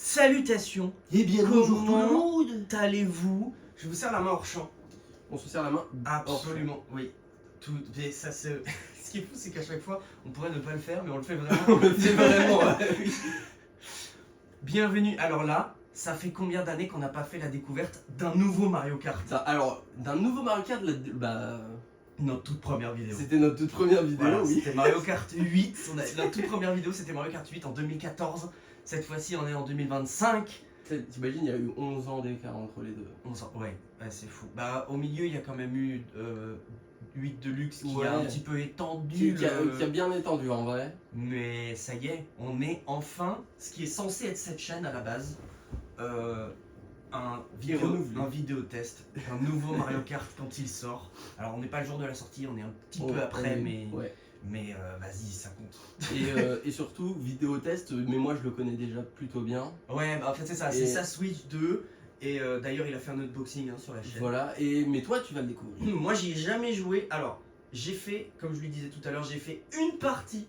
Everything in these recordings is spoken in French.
Salutations. Et bien bonjour tout le Comment monde. allez-vous? Je vous serre la main hors champ. On se serre la main. Absolument, oui. Tout, mais ça se... Ce qui est fou, c'est qu'à chaque fois, on pourrait ne pas le faire, mais on le fait vraiment. On le fait vraiment. Oui. Bienvenue. Alors là, ça fait combien d'années qu'on n'a pas fait la découverte d'un nouveau Mario Kart? Alors, d'un nouveau Mario Kart, Notre toute première vidéo. c'était notre toute première vidéo, Voilà, oui. c'était Mario Kart 8. Notre toute première vidéo, c'était Mario Kart 8 en 2014. Cette fois-ci, on est en 2025. T'imagines, il y a eu 11 ans d'écart entre les deux. Ouais, c'est fou. Bah, au milieu, il y a quand même eu 8 Deluxe qui Ouais. a un petit peu étendu. Qui a bien étendu en vrai. Mais ça y est, on est enfin ce qui est censé être cette chaîne à la base. Un vidéo test, un nouveau Mario Kart quand il sort. Alors, on n'est pas le jour de la sortie, on est un petit peu après, mais vas-y, ça compte. Et surtout, vidéo test, mais moi je le connais déjà plutôt bien. Ouais, bah en fait, c'est ça, c'est sa Switch 2. Et d'ailleurs, il a fait un unboxing sur la chaîne. Voilà, mais toi tu vas le découvrir. Moi, j'y ai jamais joué. Alors, j'ai fait, comme je lui disais tout à l'heure, j'ai fait une partie,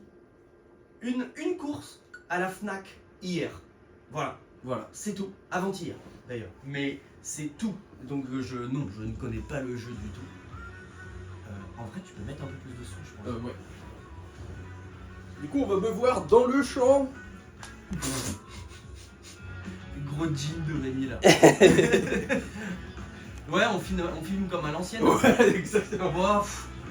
une course à la Fnac hier. Voilà, c'est tout. Avant-hier, d'ailleurs. Mais c'est tout. Donc, je ne connais pas le jeu du tout. En vrai, tu peux mettre un peu plus de son, je pense. Ouais. Du coup, on va me voir dans le champ. Gros jean de Rémi là. Ouais, on filme comme à l'ancienne. Ouais, exactement. Bon,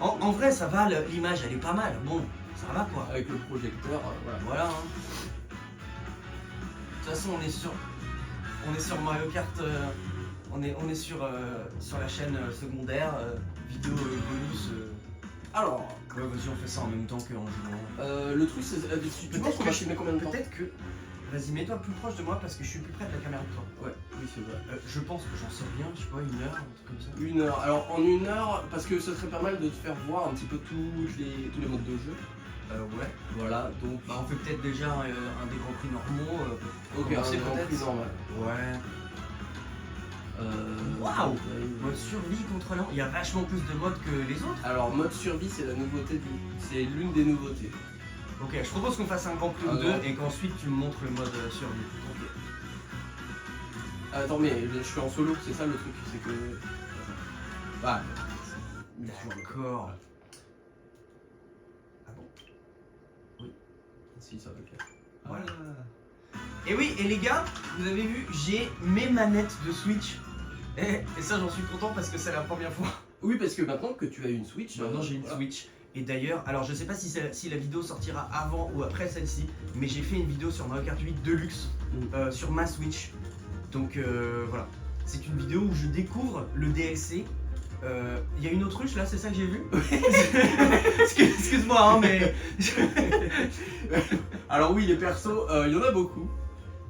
en vrai, ça va, l'image elle est pas mal. Bon, ça va quoi. Avec le projecteur, Voilà. De toute façon, on est sur Mario Kart. On est sur la chaîne secondaire, vidéo bonus. Alors, Ouais, vas-y, on fait ça en même temps qu'en jouant. le truc c'est. Tu penses qu'on va filmer combien de temps? Peut-être que. Vas-y, mets-toi plus proche de moi parce que je suis plus près de la caméra que toi. Ouais, oui, c'est vrai. Je pense que j'en sais rien, je sais pas, 1 heure, un truc comme ça. 1 heure. Alors, en 1 heure, parce que ce serait pas mal de te faire voir un petit peu tous les modes de jeu. Ouais. Voilà, donc. Bah, on fait peut-être déjà un des grands prix normaux. Ok, commencer un grand peut-être. prix normal. Ouais. Waouh! Mode survie contre l'an. Il y a vachement plus de modes que les autres. Alors, mode survie, c'est la nouveauté c'est l'une des nouveautés. Ok, je propose qu'on fasse un grand prix ou deux et qu'ensuite tu me montres le mode survie. Ok. Attends, mais je suis en solo, c'est ça le truc, c'est que. Bah. D'accord. Ah bon? Oui. Si, ça va le faire. Voilà. Et oui, et les gars, vous avez vu, j'ai mes manettes de Switch. Et ça, j'en suis content parce que c'est la première fois. Oui, parce que maintenant que tu as une Switch. Maintenant, j'ai une voilà. Switch. Et d'ailleurs, alors je sais pas si la vidéo sortira avant ou après celle-ci, mais j'ai fait une vidéo sur Mario Kart 8 Deluxe sur ma Switch. Donc voilà, c'est une vidéo où je découvre le DLC. Il y a une autruche là, c'est ça que j'ai vu? Excuse-moi, hein, mais. Alors, oui, les persos, il y en a beaucoup.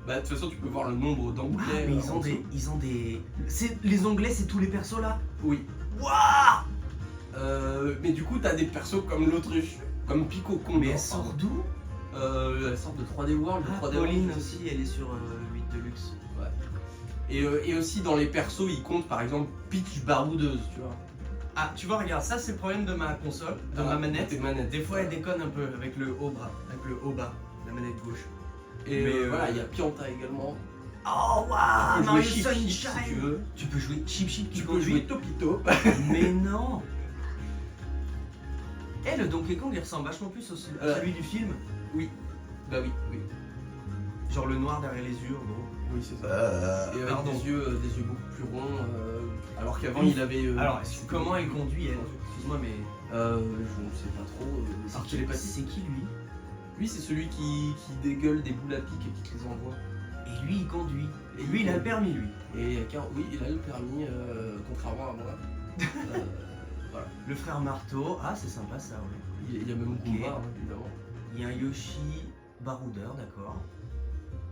Bah, de toute façon, tu peux voir le nombre d'onglets. Mais ils ont des. Les onglets, c'est tous les persos là? Oui. Waouh! Mais du coup, t'as des persos comme l'autruche, comme Pico Condor. Mais elle sort d'où? Elle sort de 3D World, de 3D Pauline World. aussi, elle est sur 8 Deluxe. Ouais. Et aussi dans les persos, ils comptent par exemple Peach baroudeuse, tu vois. Ah, tu vois, regarde, ça c'est le problème de ma console, de ma manette. Tes manettes. Des fois, elle déconne un peu avec le haut bras, avec le haut bas, la manette gauche. Et Mais, voilà, il y a Pianta également. Oh waouh, Tu peux Mario jouer Chip Chip Sunshine. si tu veux. Tu peux jouer Chip Chip, Tu peux jouer Topito. Mais non. Eh, le Donkey Kong, il ressemble vachement plus à celui du film. Bah oui. Genre le noir derrière les yeux, en gros. Oui, c'est ça. Et avec pardon. des yeux beaucoup plus ronds. Alors qu'avant, il avait. Alors, comment elle conduit, elle? Excuse-moi, mais. Je ne sais pas trop. Alors, c'est qui lui? Lui, c'est celui qui dégueule des boules à pic et qui te les envoie. Et lui, il conduit. Et lui, il a le permis, lui. Et oui, il a le permis, contrairement à moi. Voilà. Le frère Marteau. Ah, c'est sympa ça, ouais. Il y a même Ok. Goomba, hein, évidemment. Il y a un Yoshi baroudeur, d'accord.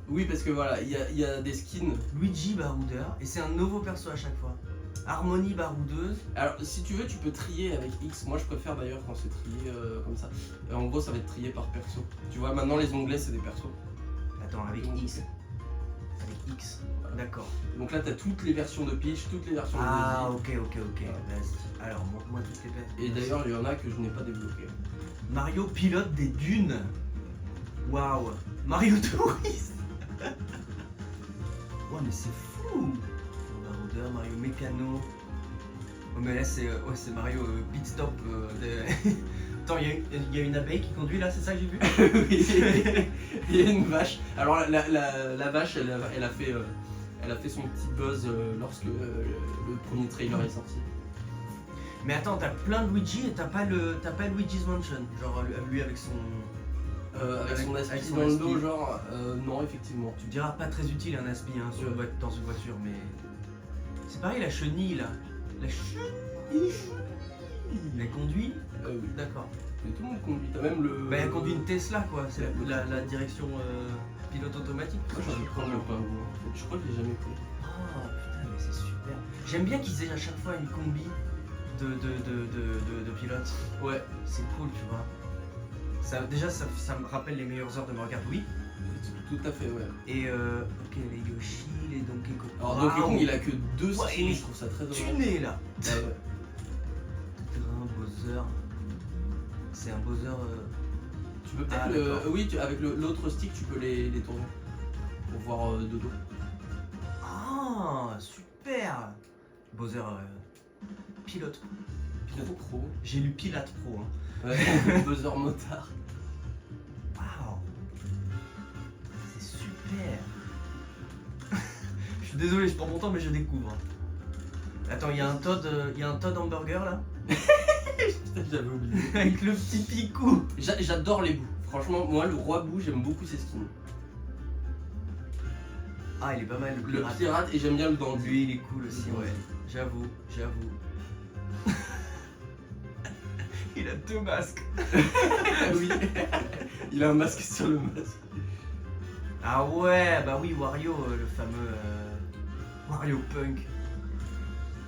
Oui, parce que voilà, il y a des skins. Luigi baroudeur. Et c'est un nouveau perso à chaque fois. Harmonie baroudeuse. Alors, si tu veux, tu peux trier avec X. Moi, je préfère d'ailleurs quand c'est trié comme ça. En gros, ça va être trié par perso. Tu vois, maintenant, les onglets, c'est des persos. Attends, avec X. Avec X. D'accord. Donc là, t'as toutes les versions de Peach, toutes les versions de Daisy. Ok. Vas-y. Alors, montre-moi toutes les persos. Et d'ailleurs, il y en a que je n'ai pas débloqué. Mario pilote des dunes. Waouh. Mario Touriste. Oh mais c'est fou. Baroudeur, Mario Mécano. Oh mais là c'est Mario Pit Stop. Attends, il y a une abeille qui conduit là, c'est ça que j'ai vu? Oui, il y a une vache. Alors la vache, elle a fait son petit buzz lorsque le premier trailer est sorti. Mais attends, t'as plein de Luigi et t'as pas Luigi's Mansion, genre lui avec son... Avec son avec aspi son dans le dos, aspi. genre, non, effectivement. Tu me diras pas très utile un aspi hein, dans une voiture, mais... C'est pareil la chenille là. La chenille. Elle conduit? Oui. D'accord. Mais tout le monde conduit, t'as même le. Bah elle conduit une Tesla quoi, c'est la direction pilote automatique. Moi j'ai envie de prendre le pas, moi. Je crois que je l'ai jamais pris. Oh putain mais c'est super. J'aime bien qu'ils aient à chaque fois une combi de pilotes. Ouais. C'est cool tu vois. Déjà ça me rappelle les meilleures heures de Mario Kart Wii. Tout à fait, ouais. Et ok les Yoshi, les Donkey Kong. Alors Donkey Kong il a que 2 Ouais, skins, il est je trouve ça très dommage. tuné là. Ouais, ouais. Un Bowser. C'est un Bowser. Tu peux peut-être d'accord. oui, avec l'autre stick tu peux les tourner. Pour voir de dos. Ah super. Bowser pilote. Pilote pro. J'ai lu Pilate Pro. Hein. Ouais, Bowser motard. Waouh. C'est super. Je suis désolé, je prends mon temps mais je découvre. Attends, il y a un Todd hamburger là. Putain, j'avais oublié. Avec le petit picou. J'adore les bouts. Franchement, moi le roi bout, j'aime beaucoup ses skins. Ah, il est pas mal Le pirate et j'aime bien le dandy. Lui, il est cool aussi, ouais. J'avoue. Il a 2 masques. Oui. Il a un masque sur le masque. Ah ouais, bah oui, Wario, le fameux Wario Punk.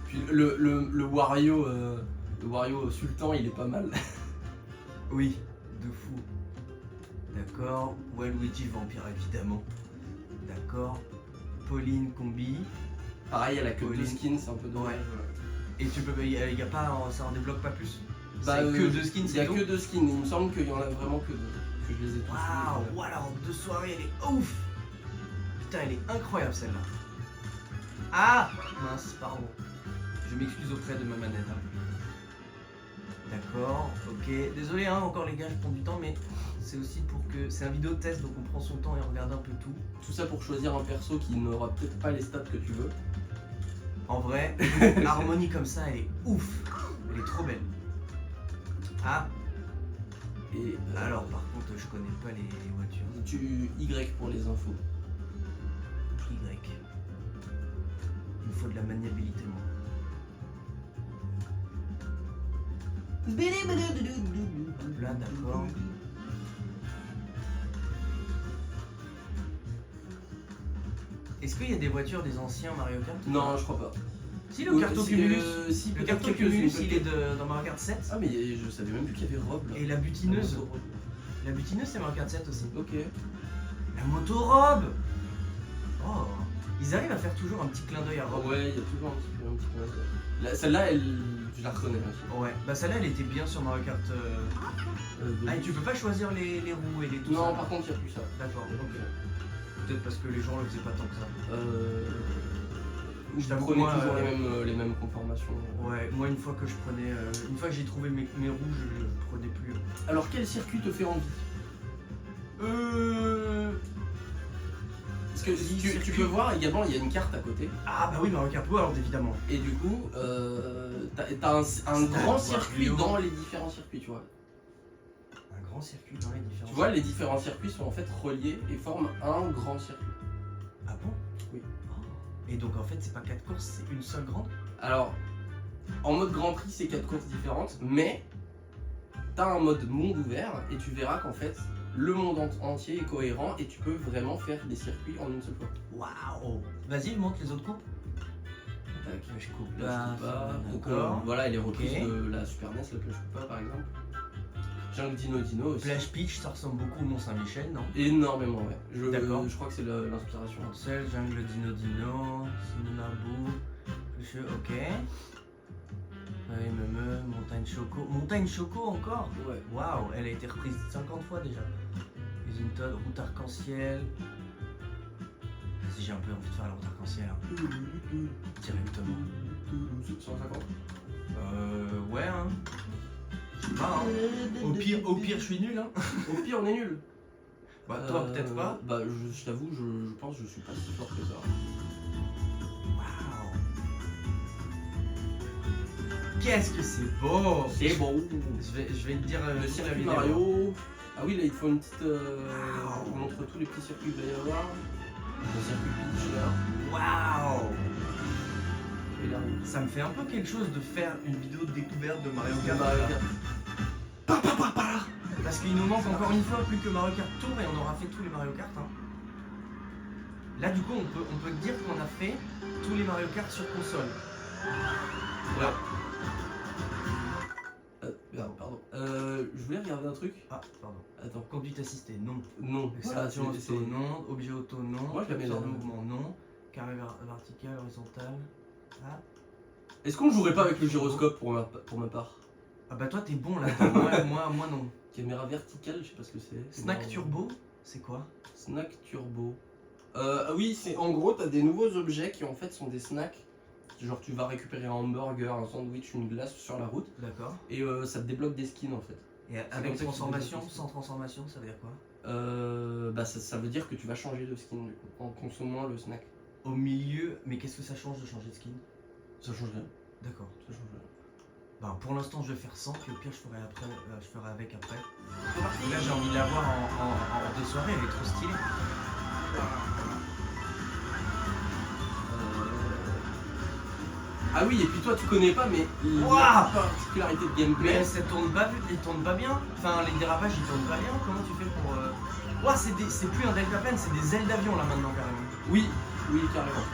Puis le Wario Sultan, il est pas mal. Oui, de fou. D'accord. Waluigi Vampire, évidemment. D'accord. Pauline Combi. Pareil, elle a que 2 Pauline. skins, c'est un peu dommage. Et tu peux, y a pas, ça en débloque pas plus. Bah, C'est que 2 skins, Il y a c'est tout. que 2 skins, il me semble qu'il y en a vraiment que 2. Que je les ai tous. Waouh, voilà, en 2 soirées, elle est ouf. Putain, elle est incroyable celle-là. Ah mince, pardon. Je m'excuse auprès de ma manette. Hein. D'accord, ok. Désolé, hein, encore les gars, je prends du temps, mais c'est aussi pour que... C'est un vidéo test, donc on prend son temps et on regarde un peu tout. Tout ça pour choisir un perso qui n'aura peut-être pas les stats que tu veux. En vrai, l'harmonie comme ça, elle est ouf. Elle est trop belle. Ah, Et alors par contre, je connais pas les voitures. tu Y pour les infos. Y. Il me faut de la maniabilité, moi. Hop là, d'accord. Est-ce qu'il y a des voitures des anciens Mario Kart? Non, je crois pas. Si, le Cartocumulus. Si, Le peut-être Cartocumulus, quelques-unes, il est dans Mario Kart 7. Ah, mais je savais même plus qu'il y avait Rob là. Et la butineuse. La moto-robe. La butineuse, c'est Mario Kart 7 aussi. Ok. La motorobe. Oh, ils arrivent à faire toujours un petit clin d'œil à Rob. Ouais, il y a toujours un petit peu. Celle-là, je la reconnais aussi. Ouais, bah celle-là, elle était bien sur Mario Kart. Ah, et tu peux pas choisir les roues et les tout ça. Non, par contre, il n'y a plus ça. D'accord, ok. Peut-être parce que les gens le faisaient pas tant que ça. Je t'avoue, prenais moi, toujours les mêmes conformations. Ouais, moi une fois que j'ai trouvé mes roues, je prenais plus. Alors, quel circuit te fait envie? Parce que tu peux voir également, il y a une carte à côté. Ah bah oui, Mario Kart World évidemment. Et du coup, t'as un grand circuit dans les différents circuits, tu vois. Un grand circuit dans les différents. Tu vois, les différents circuits sont en fait reliés et forment un grand circuit. Ah bon? Oui. Et donc en fait, c'est pas 4 courses, c'est une seule grande? Alors, en mode Grand Prix, c'est 4 courses différentes, mais t'as un mode monde ouvert et tu verras qu'en fait, le monde entier est cohérent et tu peux vraiment faire des circuits en une seule fois. Waouh! Vas-y, montre les autres coupes. Tac, Je coupe là, je peux pas. Donc d'accord. voilà, et les reprises Ok. de la Super NES, là que je peux pas par exemple. Jungle Dino aussi. Plage Peach, ça ressemble beaucoup au Mont Saint-Michel, non? Énormément, ouais. D'accord. Je crois que c'est l'inspiration. Seul, Jungle Dino, Cinnabou, ok. Montagne Choco. Montagne Choco encore? Ouais. Waouh, elle a été reprise 50 fois déjà. Usine Todd, route arc-en-ciel. Vas-y, j'ai un peu envie de faire la route arc-en-ciel. Hein. Directement. 150. Ouais, hein. Je sais pas, hein. Au pire, je suis nul, hein. Au pire, on est nul. Bah, toi, peut-être pas. Bah, je t'avoue, je pense que je suis pas si fort que ça. Waouh. Qu'est-ce que c'est beau. C'est bon. Je vais te dire Le toute la circuit vidéo. Mario. Ah oui, là, il faut une petite. Wow. On montre tous les petits circuits qu'il va y avoir. Le circuit Peach là. Waouh. Et là, Ça me fait un peu quelque chose de faire une vidéo de découverte de Mario Kart. Mario Kart. Parce qu'il nous manque encore une fois plus que Mario Kart Tour et on aura fait tous les Mario Kart. Hein. Là du coup on peut dire qu'on a fait tous les Mario Kart sur console. Ouais. Pardon. Je voulais regarder un truc. Ah pardon. Attends. Conduite assistée, non. Non. Accélération c'est- auto, non. Objet auto, non. Moi, je la mets Capteur là. de mouvement, non. Carré vertical, horizontal. Ah. Est-ce qu'on jouerait pas avec le gyroscope pour ma part? Ah bah toi t'es bon là. moi non. Caméra verticale, je sais pas ce que c'est. Snack Turbo, c'est quoi? Snack Turbo. Ah oui, c'est en gros, t'as des nouveaux objets qui en fait sont des snacks. Genre, tu vas récupérer un hamburger, un sandwich, une glace sur la route. D'accord. Et ça te débloque des skins en fait. Et comme ça avec que tu transformation, débloques. sans transformation, ça veut dire quoi? Bah ça veut dire que tu vas changer de skin du coup, en consommant le snack. Au milieu, mais qu'est-ce que ça change de changer de skin? Ça change rien. D'accord. Ça change rien. Bah pour l'instant je vais faire 100, puis au pire je ferai avec après. Là j'ai envie de la voir en deux soirées, elle est trop stylée. Ah oui, et puis toi tu connais pas, mais Waouh, la particularité de gameplay. mais ça tourne pas, il tourne pas bien. Enfin les dérapages ils tournent pas bien, comment tu fais pour... Ouah, c'est plus un deltaplane, c'est des ailes d'avion là maintenant carrément. Oui, oui, carrément.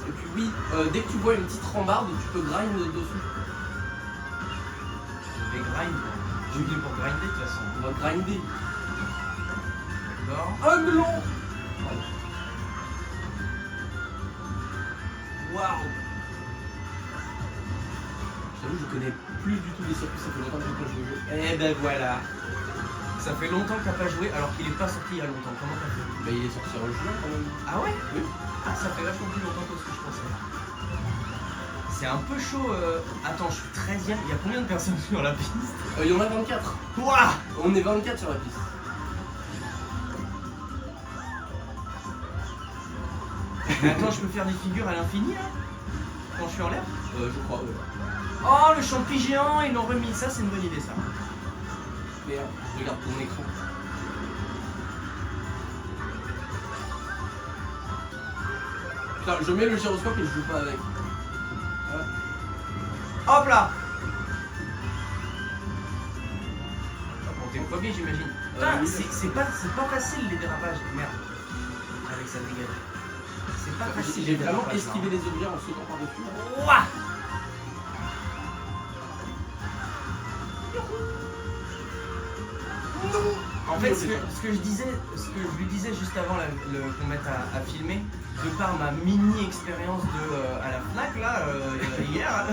Et puis oui, dès que tu vois une petite rambarde, tu peux grind dessus. Je vais grind. Je suis venu pour grinder de toute façon. On va grinder. D'accord. Un melon. Waouh. J'avoue, je connais plus du tout les circuits, ça fait longtemps que je joue au jeu. Eh ben voilà. Ça fait longtemps que t'as pas joué alors qu'il est pas sorti il y a longtemps. Comment t'as fait? Bah il est sorti en juin quand même. Ah ouais? Oui. Ah, ça fait vachement plus longtemps que ce que je pensais. C'est un peu chaud. Attends, je suis 13ème. Il y a combien de personnes sur la piste? Il y en a 24. Ouah. On est 24 sur la piste. Mais attends, je peux faire des figures à l'infini là? Quand je suis en l'air? Je crois, ouais. Oh, le champi géant, ils l'ont remis. Ça, c'est une bonne idée ça. Merde, je regarde ton écran. Putain, je mets le gyroscope et je joue pas avec. Hop là. Bon, t'es premier, j'imagine. Putain, oui, c'est pas facile les dérapages. Merde. Avec ça dégage. C'est pas facile. J'ai les vraiment dérapages, esquivé les objets en sautant par-dessus. hein. Ouah. En fait, ce que je lui disais juste avant qu'on mette à filmer, de par ma mini expérience à la Fnac là hier,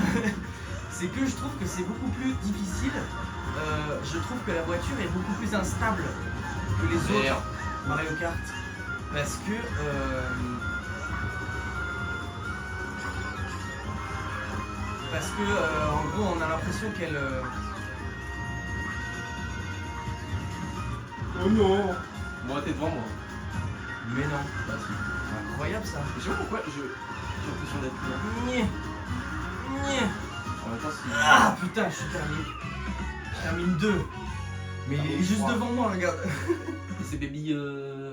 c'est que je trouve que c'est beaucoup plus difficile. Je trouve que la voiture est beaucoup plus instable que les autres Mario Kart parce que en gros on a l'impression qu'elle Oh non. Bon, t'es devant moi. mais non, Bah si. c'est incroyable ça. Je sais pas pourquoi j'ai l'impression d'être là. Nyeh. Nyeh. En même temps, si. Ah putain, je suis terminé. Je termine 2. Mais il est juste devant moi, regarde. Et c'est Baby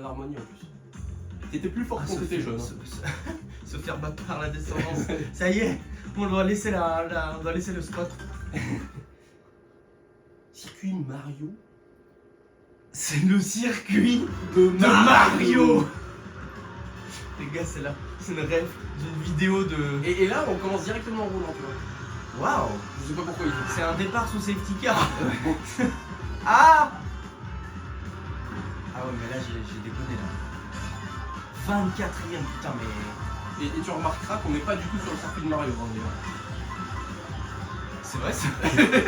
Harmony en plus. T'étais plus fort quand t'étais jeune. Se faire battre par la descendance. Ça y est, on doit laisser on doit laisser le spot. Circuit Mario. C'est le circuit de Mario. Les gars, c'est là. C'est une rêve d'une vidéo de. Et là, on commence directement en roulant, tu vois. Waouh. Je sais pas pourquoi il fait. C'est un départ sous safety car. Ah. Ah ouais, mais là j'ai déconné là. 24ème, putain, mais. Et tu remarqueras qu'on n'est pas du tout sur le circuit de Mario, hein, déjà. C'est vrai, c'est vrai.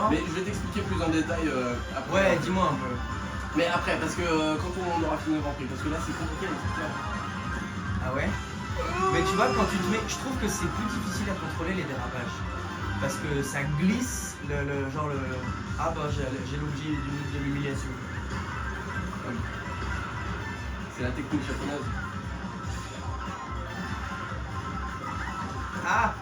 Mais je vais t'expliquer plus en détail après. Ouais, dis-moi un peu. Mais après, parce que quand on aura fini le Grand Prix, parce que là c'est compliqué à expliquer. Ah ouais. Mais tu vois, quand tu te mets. Je trouve que c'est plus difficile à contrôler les dérapages. Parce que ça glisse, genre le. Ah bah j'ai l'objet de l'humiliation. C'est la technique japonaise. Ah.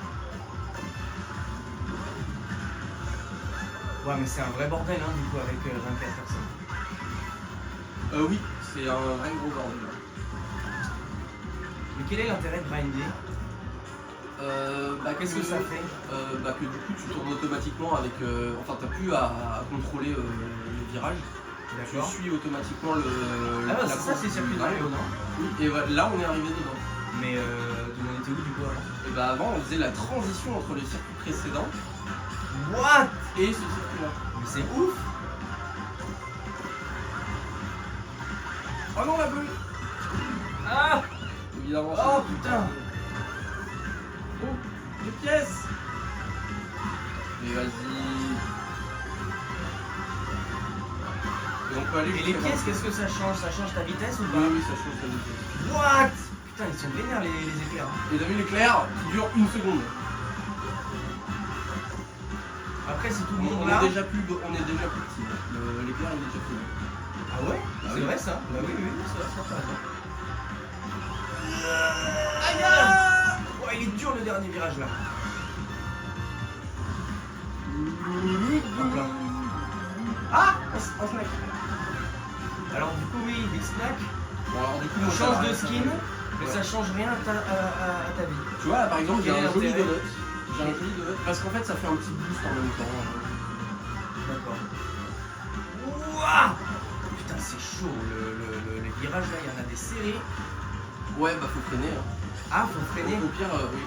Ouais, mais c'est un vrai bordel, hein, du coup, avec 24 personnes. Oui, c'est un vrai gros bordel. Mais quel est l'intérêt de grinder? Qu'est-ce que ça fait? Que du coup tu tournes automatiquement avec. Enfin, t'as plus à contrôler les virages. Tu D'accord. suis automatiquement le. Ah bah la c'est ça, course c'est circuit de Mario, non? Oui, et là on est arrivé dedans. Mais on était où du coup avant? Et bah avant on faisait la transition entre le circuit précédent What? et ce circuit-là. Mais c'est ouf! Oh non la bleue! Ah! Évidemment. Oh putain! Oh, des pièces! Mais vas-y. Et on peut aller Et les jusqu'à pièces, qu'est-ce que ça change? Ça change ta vitesse ou Oui, pas? oui, ça change la vitesse. What? Putain, ils sont vénères les éclairs. Et t'as vu l'éclair qui dure 1 seconde. Après, si tout le On monde est là. déjà plus petit. L'éclair il est déjà plus. Ah ouais? Ah C'est oui. vrai ça? Bah oui, oui, c'est vrai, ça t'as raison. Aïe! Ouais, il est dur le dernier virage là. Hop là. Ah! Un snack. Alors du coup, oui, des snacks. Bon, alors du coup, On moi, change ça de va, skin, ça va. mais Ouais. ça change rien à ta vie. Tu vois, là, par exemple, j'ai Quel est un joli l'intérêt? donut. J'ai un joli donut parce qu'en fait, ça fait un petit boost en même temps. D'accord. Ouah! Putain, c'est chaud. Les virages là, il y en a des serrés. Ouais, bah faut freiner. Hein. Ah, faut freiner. Au pire, oui.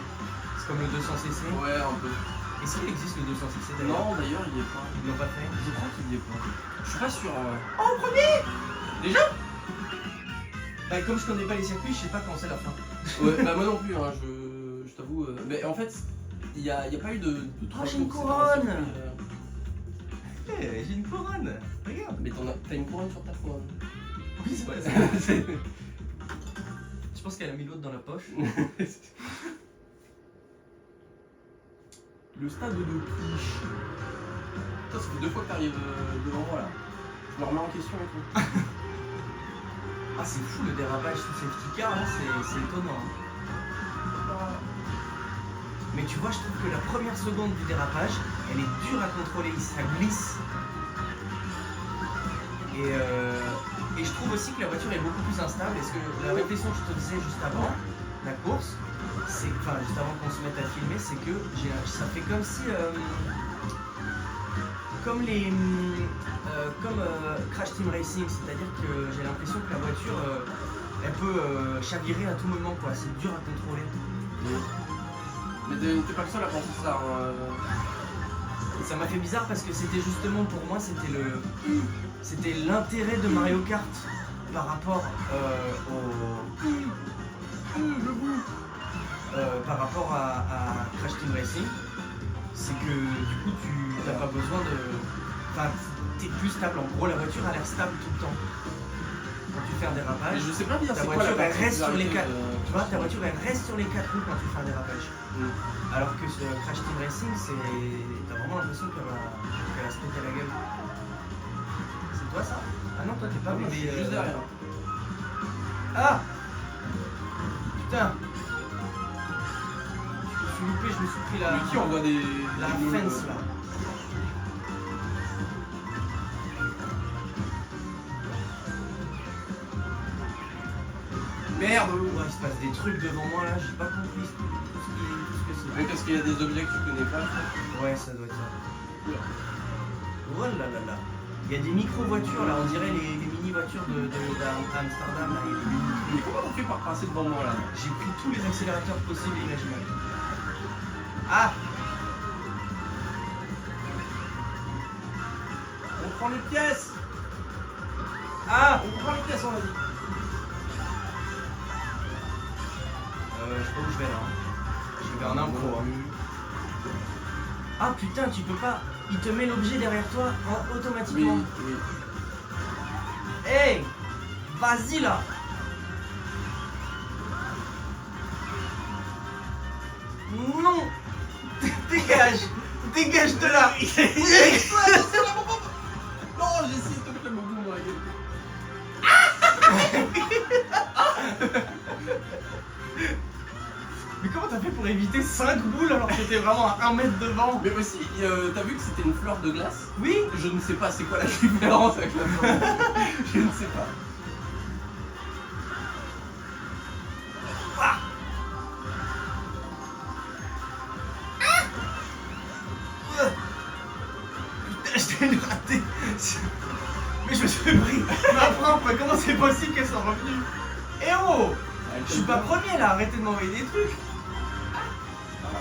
C'est comme le 200cc. Ouais, un peu. Est-ce qu'il existe le 200cc d'ailleurs? Non, d'ailleurs, il y est pas. Ils l'ont pas fait. Je crois qu'il y est pas. Je suis pas sûr. Oh, premier! Déjà? Bah, comme je connais pas les circuits, je sais pas quand c'est la fin. Ouais, bah moi non plus, hein, je t'avoue. Mais en fait, il y a pas eu de Oh, j'ai une course, couronne. c'était un circuit, Eh, j'ai une couronne. Regarde. Mais t'as une couronne sur ta couronne. Oui, c'est vrai. Je pense qu'elle a mis l'autre dans la poche. Le stade de Cliche. Putain, ça fait 2 fois que t'arrives devant moi là. Je me remets en question et tout. Ah, c'est fou le dérapage sous safety car là, c'est étonnant. Hein. Mais tu vois, je trouve que la première seconde du dérapage, elle est dure à contrôler, ça glisse. Et je trouve aussi que la voiture est beaucoup plus instable. Est-ce que la réflexion que je te disais juste avant la course, c'est, enfin juste avant qu'on se mette à filmer, c'est que ça fait comme si, comme Crash Team Racing, c'est-à-dire que j'ai l'impression que la voiture, elle peut chavirer à tout moment, quoi. C'est dur à contrôler. Mais t'es pas le seul à penser ça. Hein. Et ça m'a fait bizarre parce que c'était justement pour moi, c'était l'intérêt de Mario Kart par rapport par rapport à Crash Team Racing. C'est que du coup tu n'as pas besoin de. Enfin, t'es plus stable. En gros, la voiture a l'air stable tout le temps. Quand tu fais un Mais dérapage, je sais pas bien ta c'est quoi la voiture elle reste sur les particularité 4. Tu vois, ta voiture elle reste sur les 4 roues quand tu fais un dérapage. Alors que sur Crash Team Racing, t'as vraiment l'impression qu'elle va se péter la gueule. C'est toi ça? Ah non, toi t'es pas Moi, je suis mais, juste derrière. Ah! Putain! Je me suis loupé, je me suis pris Mais qui envoie des. la des bleus, fence là. Merde! Ouais, il se passe des trucs devant moi là, j'ai pas compris tout ce que Mais parce qu'il y a des objets que tu connais pas. c'est. Ouais, ça doit être ça. Oh là là là. Il y a des micro-voitures là, on dirait les mini-voitures d'Amsterdam là. Il y a des mini- Mais comment on fait par passer devant moi là? J'ai pris tous les accélérateurs possibles et imaginables. Ah! On prend les pièces! Ah! On prend les pièces, on l'a dit! Je sais pas où je vais là. Je vais en impro. Hein. Ah putain, tu peux pas. il te met l'objet derrière toi Oui, automatiquement. oui. Hey, vas-y là. Non. Dégage. Dégage de là. Non, j'ai essayé de te mettre le bout dans la gueule. Mais comment t'as fait pour éviter 5 boules alors que t'étais vraiment à 1 mètre devant? Mais aussi, t'as vu que c'était une fleur de glace? Oui. Je ne sais pas c'est quoi la différence avec la fleur de glace. Je ne sais pas. Putain, je t'ai raté. Mais je me suis pris ma propre. Comment c'est possible qu'elle soit revenue? Eh oh, je suis pas premier là, arrêtez de m'envoyer des trucs.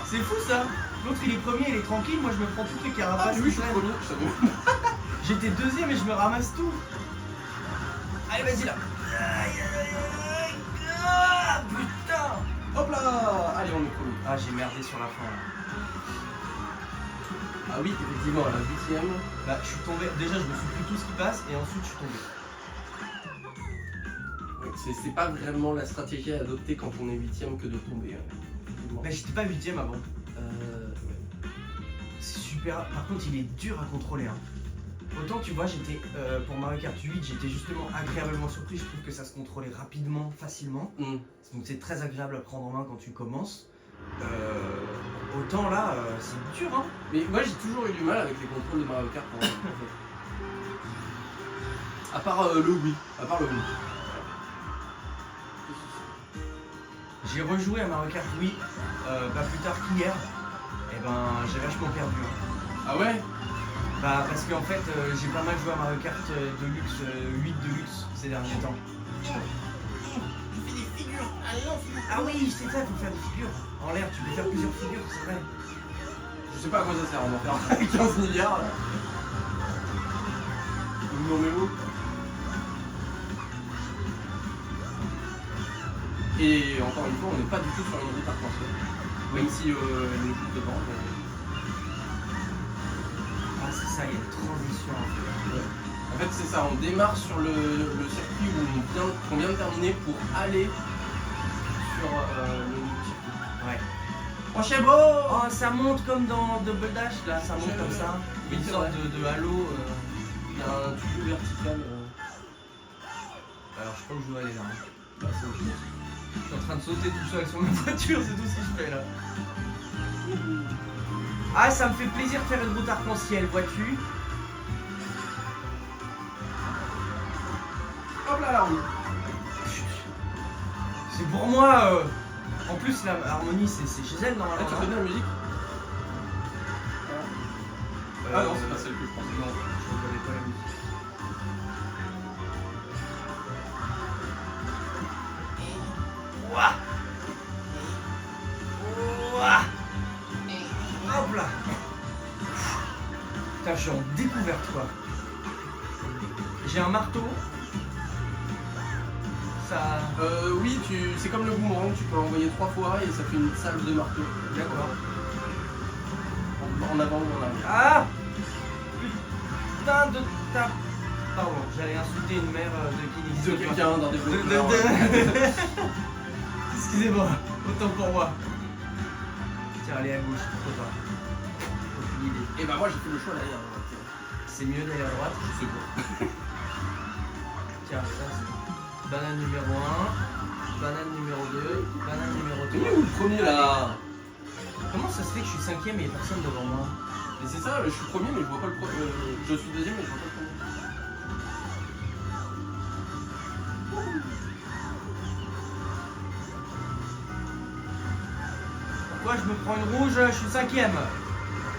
C'est fou ça. L'autre il est premier, il est tranquille, moi je me prends toutes les Ah, carapaces. oui, je suis qui premier, je savais même pas. traînent. J'étais deuxième et je me ramasse tout. Allez, vas-y là. Aïe, aïe, aïe, aïe. Ah, putain. Hop là. Allez, on est premier. Ah, j'ai merdé sur la fin là. Ah oui, effectivement, à la 8ème. Bah, je suis tombé. Déjà, je me suis pris tout ce qui passe et ensuite je suis tombé. Ouais, c'est pas vraiment la stratégie à adopter quand on est 8ème que de tomber. Effectivement. Bah, j'étais pas 8ème avant. Ouais. C'est super. Par contre, il est dur à contrôler. Hein. Autant, tu vois, j'étais pour Mario Kart 8, j'étais justement agréablement surpris. Je trouve que ça se contrôlait rapidement, facilement. Donc, c'est très agréable à prendre en main quand tu commences. Autant là, c'est dur. Hein. Mais moi j'ai toujours eu du mal avec les contrôles de Mario Kart en fait. À part le Wii. À part le Wii. J'ai rejoué à Mario Kart Wii pas plus tard qu'hier. Et ben, j'ai vachement perdu. Hein. Ah ouais? Bah, parce qu'en fait, j'ai pas mal joué à Mario Kart Deluxe, 8 Deluxe ces derniers temps. Je fais des figures. Allez, on fait. Ah oui, c'est ça, faut faire des figures. En l'air, tu peux faire plusieurs figures, c'est vrai. Je sais pas à quoi ça sert, on en faire 15 milliards là. Non mais où? Et encore une fois, on n'est pas du tout sur une route arc-en-ciel. Même si elle est juste devant. Mais... Ah, c'est ça, il y a une transition en fait. En fait, c'est ça, on démarre sur le circuit où on vient de terminer pour aller sur le circuit. Ouais. Oh, c'est beau! Oh, ça monte comme dans Double Dash, là, ça monte comme ça. Oui, Une c'est sorte vrai. de halo. Il y a un tuyau vertical. Alors, je crois que je dois aller là. Hein. Bah, c'est ok. Je suis en train de sauter tout seul sur ma voiture, c'est tout ce que je fais là. Ah, ça me fait plaisir de faire une route arc-en-ciel, vois-tu? Hop là, la roue. C'est pour moi. En plus, la harmonie, c'est chez elle Ah, normalement. tu connais la musique? Ah non, c'est pas celle que je pensais. Non, je ne connais pas la musique. Ouah. Ouah. Hop là. Putain, je suis en découverte quoi. J'ai un marteau. Ça. Oui, c'est comme le boomerang, tu peux l'envoyer 3 fois et ça fait une salve de marteau. D'accord. En avant ou en arrière. Ah. Putain de ta. Pardon, j'allais insulter une mère de qui De n'existe pas. quelqu'un d'un développeur. Excusez-moi, autant pour moi. Tiens, allez à gauche, pourquoi pas. Aucune idée. Et bah moi j'ai fait le choix d'aller à droite. C'est mieux d'aller à droite. Je sais pas. Tiens, ça c'est. Banane numéro 1, banane numéro 2, banane numéro Il est 3. où le premier là? Comment ça se fait que je suis 5ème et il n'y a personne devant moi? Et c'est ça, je suis premier mais je vois pas le premier. Je suis deuxième mais je vois pas le premier. Pourquoi je me prends une rouge? Je suis 5ème.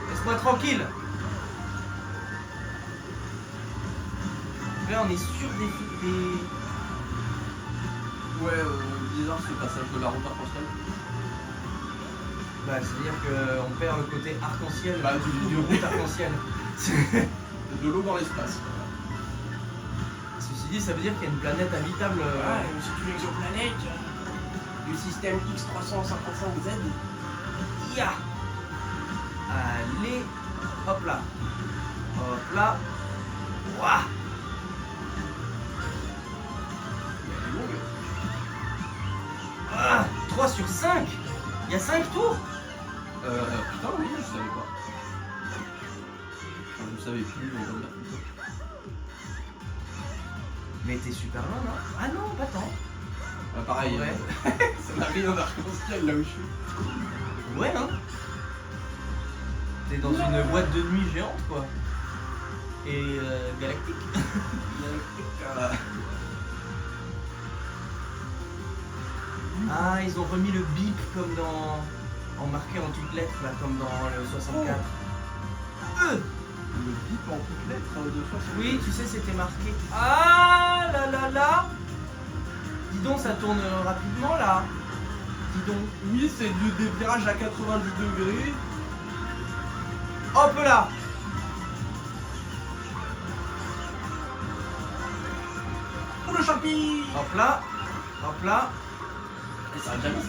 Laisse-moi tranquille. Là on est sur des. Ouais, bizarre ce passage de la route arc-en-ciel. Bah c'est-à-dire qu'on perd le côté arc-en-ciel Bah, du route arc-en-ciel. De l'eau dans l'espace. Ceci dit, ça veut dire qu'il y a une planète habitable. c'est une exoplanète du système X355Z. Ya. Allez, hop là. là. Ouah. Elle est longue. Ah, 3 sur 5. Il y a 5 tours. Putain, oui, je savais pas. Enfin, je savais plus, on va dire plutôt. Mais t'es super loin, non? Ah non, pas tant. Ah, pareil, Ouais. ça n'a rien d'arc-en-ciel là où je suis. Ouais, hein. T'es dans une boîte de nuit géante, quoi. Et galactique. Ah, ils ont remis le bip comme dans... En marqué en toutes lettres, là, comme dans le 64. Le bip en toutes lettres de 60. Oui, tu sais, c'était marqué. Ah là là là. Dis donc, ça tourne rapidement, là. Dis donc. Oui, c'est des virages à 90 degrés. Hop là. Oh le champi. Hop là. Hop là. Et ça a déjà mis.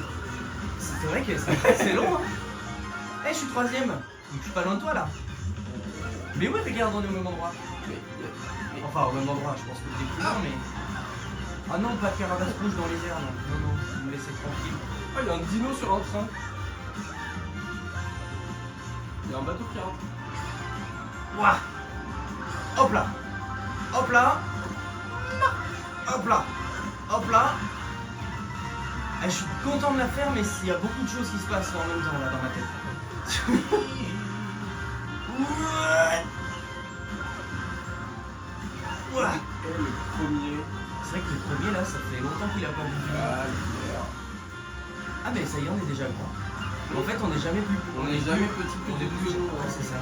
C'est vrai que c'est long, hein. Eh, je suis 3ème. Donc je suis pas loin de toi, là. Mais oui, regarde, on est au même endroit. Enfin, au même endroit, je pense que t'es plus loin, mais... Ah non, pas de carapace rouge dans les airs, non. Non, non, vous me laissez tranquille. Oh, il y a un dino sur un train. Il y a un bateau qui rentre. Ouah. Hop là. Hop là. Hop là. Hop là. Ah, je suis content de la faire, mais il y a beaucoup de choses qui se passent en même temps, là, dans ma tête. Ouah. Et le premier. C'est vrai que le premier, là, ça fait longtemps qu'il a pas vu. Ah, l'hiver. Ah, mais ça y est, on est déjà grand. En fait, on n'est jamais plus. On n'est jamais petit On est plus gros. ouais, c'est ça.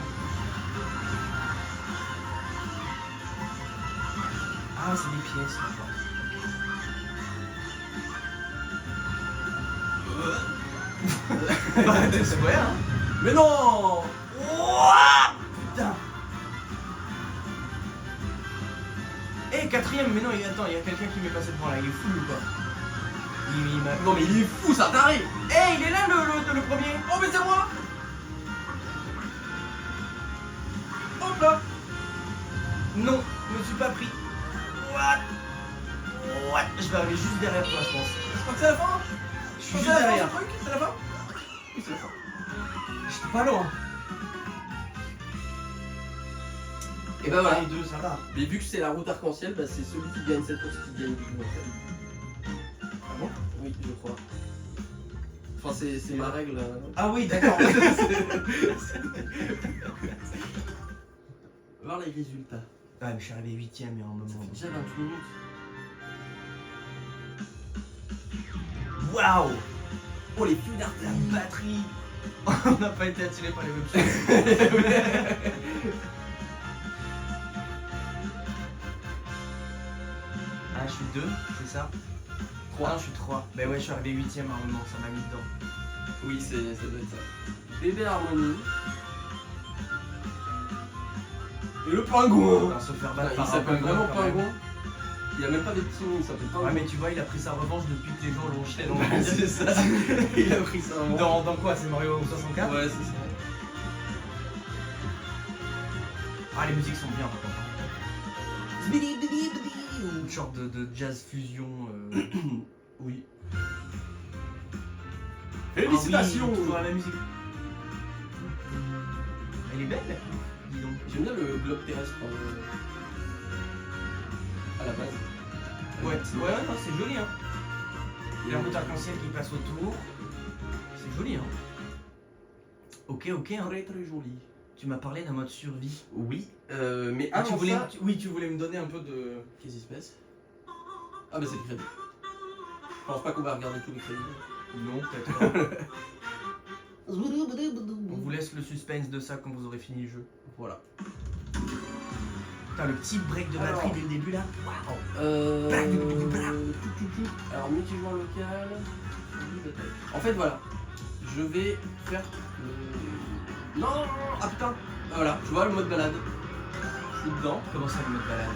Ah, c'est des pièces, d'accord. Bah, t'es souhait, hein. Mais non. Ouah, putain. Eh, 4ème, mais non, attends, il y a quelqu'un qui m'est passé devant là, il est fou ou quoi? Il m'a... Non mais il est fou, ça t'arrive. Eh, il est là le premier. Oh mais c'est moi. Hop là. Non, je me suis pas pris. What? What? Je vais arriver juste derrière toi, je pense. Je crois que c'est la fin. Je suis juste derrière. C'est la fin. Oui, c'est la fin. J'étais pas loin. Et bah voilà. Les deux, ça va. Mais vu que c'est la route arc-en-ciel, bah c'est celui qui gagne cette course qui gagne du coup en fait. Ah bon? Oui, je crois. Enfin c'est ma règle. Ah oui, d'accord. Voir les résultats. Ouais, mais je suis arrivé 8ème il y a un moment. Ça fait déjà 28 minutes. Waouh! Oh les feux d'art. La batterie! On n'a pas été attiré par les mêmes choses. Ah, je suis 2, c'est ça? 3, je suis 3. Bah ouais, je suis arrivé 8ème à un moment, ça m'a mis dedans. Oui, ça doit être ça. Bébé Harmonie. Et le pingouin. On va se faire battre Il par un s'appelle pingouin, vraiment quand même. pingouin. Il a même pas des petits noms, il s'appelle pingouin. Ouais, mais tu vois, il a pris sa revanche depuis que les gens l'ont jeté dans le Ouais, c'est ça. Il a pris ça en Dans quoi? C'est Mario 64? Ouais, c'est ça. Ah, les musiques sont bien, par contre. Une sorte de jazz fusion. Oui. Ah oui, Félicitations. toujours la même musique. Elle est belle, dis donc. J'aime bien le globe terrestre à la base. Ouais, non, c'est joli, hein. Et la route arc-en-ciel qui passe autour. C'est joli, hein. Ok, hein. Très très joli. Tu m'as parlé d'un mode survie. Oui, mais Ah, tu avant voulais, ça... oui, tu voulais me donner un peu de... Qu'est-ce qui se passe? Ah bah c'est le crédit. Je pense pas qu'on va regarder tous les crédits. Non, peut-être pas. On vous laisse le suspense de ça quand vous aurez fini le jeu. Voilà. Putain, le petit break de batterie Alors. dès le début là. Waouh. Alors multijoueur local. En fait voilà. Je vais faire le... Non. Ah putain. Ah, voilà, tu vois le mode balade. Je suis dedans. Comment ça, le mode balade?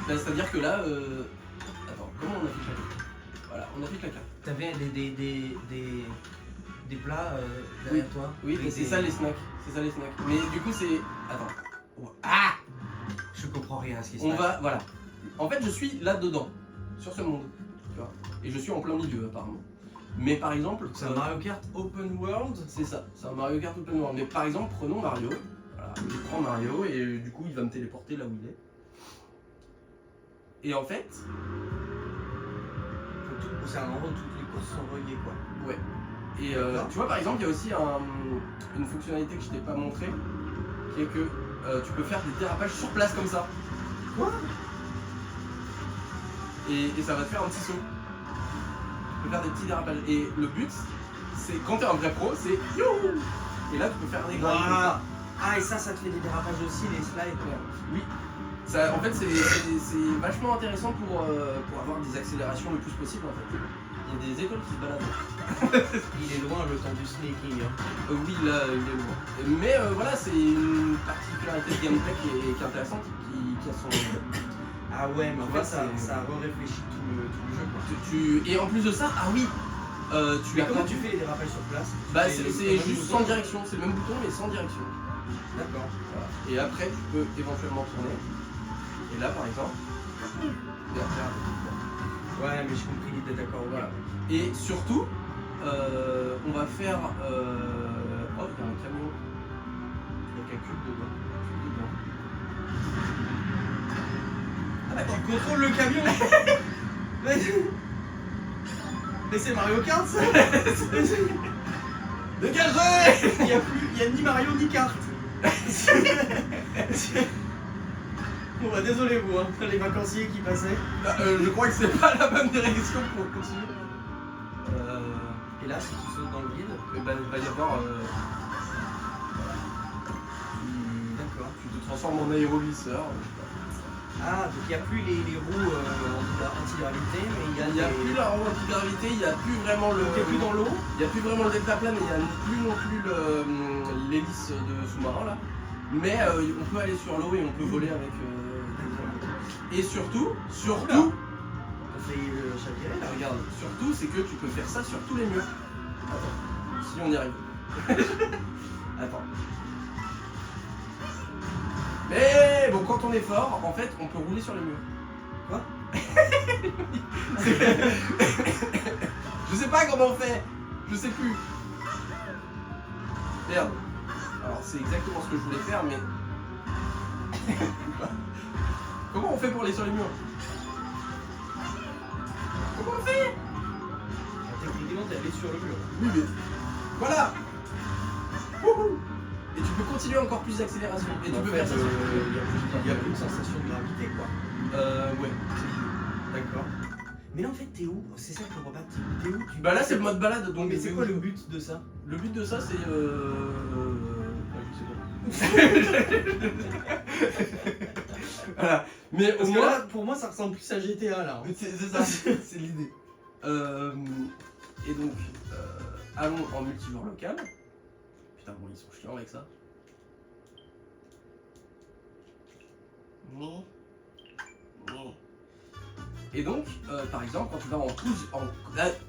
Bah, c'est-à-dire que là... Attends, comment on affiche la carte? Voilà, on affiche la carte. T'avais des plats Oui. derrière toi? Oui, Avec c'est des- ça les snacks. C'est ça les snacks. Mais du coup c'est... Attends. Ah, Je comprends rien à ce qui se on passe. va, voilà. En fait, je suis là-dedans, sur ce monde. Tu vois. Et je suis en plein milieu, apparemment. Mais par exemple... C'est un Mario Kart Open World. C'est ça, c'est un Mario Kart Open World. Mais par exemple, prenons Mario. Voilà, je prends Mario et du coup, il va me téléporter là où il est. Et en fait, C'est un endroit où toutes les courses sont reliées, quoi. ouais. Et D'accord. tu vois, par exemple, il y a aussi une fonctionnalité que je t'ai pas montrée, qui est que tu peux faire des dérapages sur place comme ça. Quoi? Et ça va te faire un petit saut. Tu peux faire des petits dérapages. Et le but, c'est quand t'es un vrai pro, c'est youhou. Et là, tu peux faire des grindes comme ça. Ah, et ça te fait des dérapages aussi, les slides. Oui. Ça, en fait, c'est vachement intéressant pour avoir des accélérations le plus possible. En fait. Il y a des écoles qui se baladent. Il est loin le temps du sneaking. Hein. Oui, là, il est loin. Mais voilà, c'est une particularité de gameplay qui est intéressante, qui a son. Ah ouais, mais en Tu fait, vois, ça c'est- réfléchit tout le jeu, quoi. Et en plus de ça, ah oui, tu Mais l'as comment pas tu vu. fais les dérapages sur place? Bah, Tu fais c'est les juste boutons. sans direction, c'est le même bouton mais sans direction. D'accord. Voilà. Et après, tu peux éventuellement tourner. Et là, par exemple, et après, Ouais, mais j'ai compris l'idée, d'accord. ok. voilà. Et surtout, on va faire. Oh, il y a un camion. Avec un cube dedans. Ah bah tu contrôles le camion. Mais c'est Mario Kart ça. Dégagez. Il y a ni Mario ni Kart. Bon bah désolé vous, hein, les vacanciers qui passaient. Je crois que c'est pas la bonne direction pour continuer. Et là, si tu sautes dans le vide, Et ben, il va y avoir. d'accord. Tu te transformes en aéroglisseur. Ah, donc il n'y a plus les roues anti-gravité, mais il y a, Il n'y a des- plus la roue anti-gravité, il n'y a plus vraiment le. T'es plus dans l'eau. Il n'y a plus vraiment le deltaplane, mais il n'y a plus non plus l'hélice de sous-marin là. Mais on peut aller sur l'eau et on peut voler avec. Et surtout, On fait chavirer là. regarde, surtout c'est que tu peux faire ça sur tous les murs. Attends, si on y arrive. Attends. Mais bon, quand on est fort, en fait, on peut rouler sur les murs. Quoi? Je sais pas comment on fait. Je sais plus. Merde. Alors c'est exactement ce que je voulais faire, mais. Comment on fait pour aller sur les murs? Comment on fait? Techniquement, t'es allé sur le mur. Oui, mais. Voilà. Wouhou. Et tu peux continuer encore plus d'accélération. Et tu En peux fait, faire ça. il y a plus de sensation de gravité quoi. Ouais. D'accord. Mais là en fait, t'es où? C'est ça que je comprends pas. T'es où? Bah là c'est le mode balade donc. Mais c'est quoi le but de ça? Le but de ça c'est voilà. Mais au Parce que moins. là, pour moi, ça ressemble plus à GTA là. hein. C'est ça, c'est l'idée. Et donc, allons en multijoueur local. Putain, bon, ils sont chiants avec ça. Et donc, par exemple, quand tu vas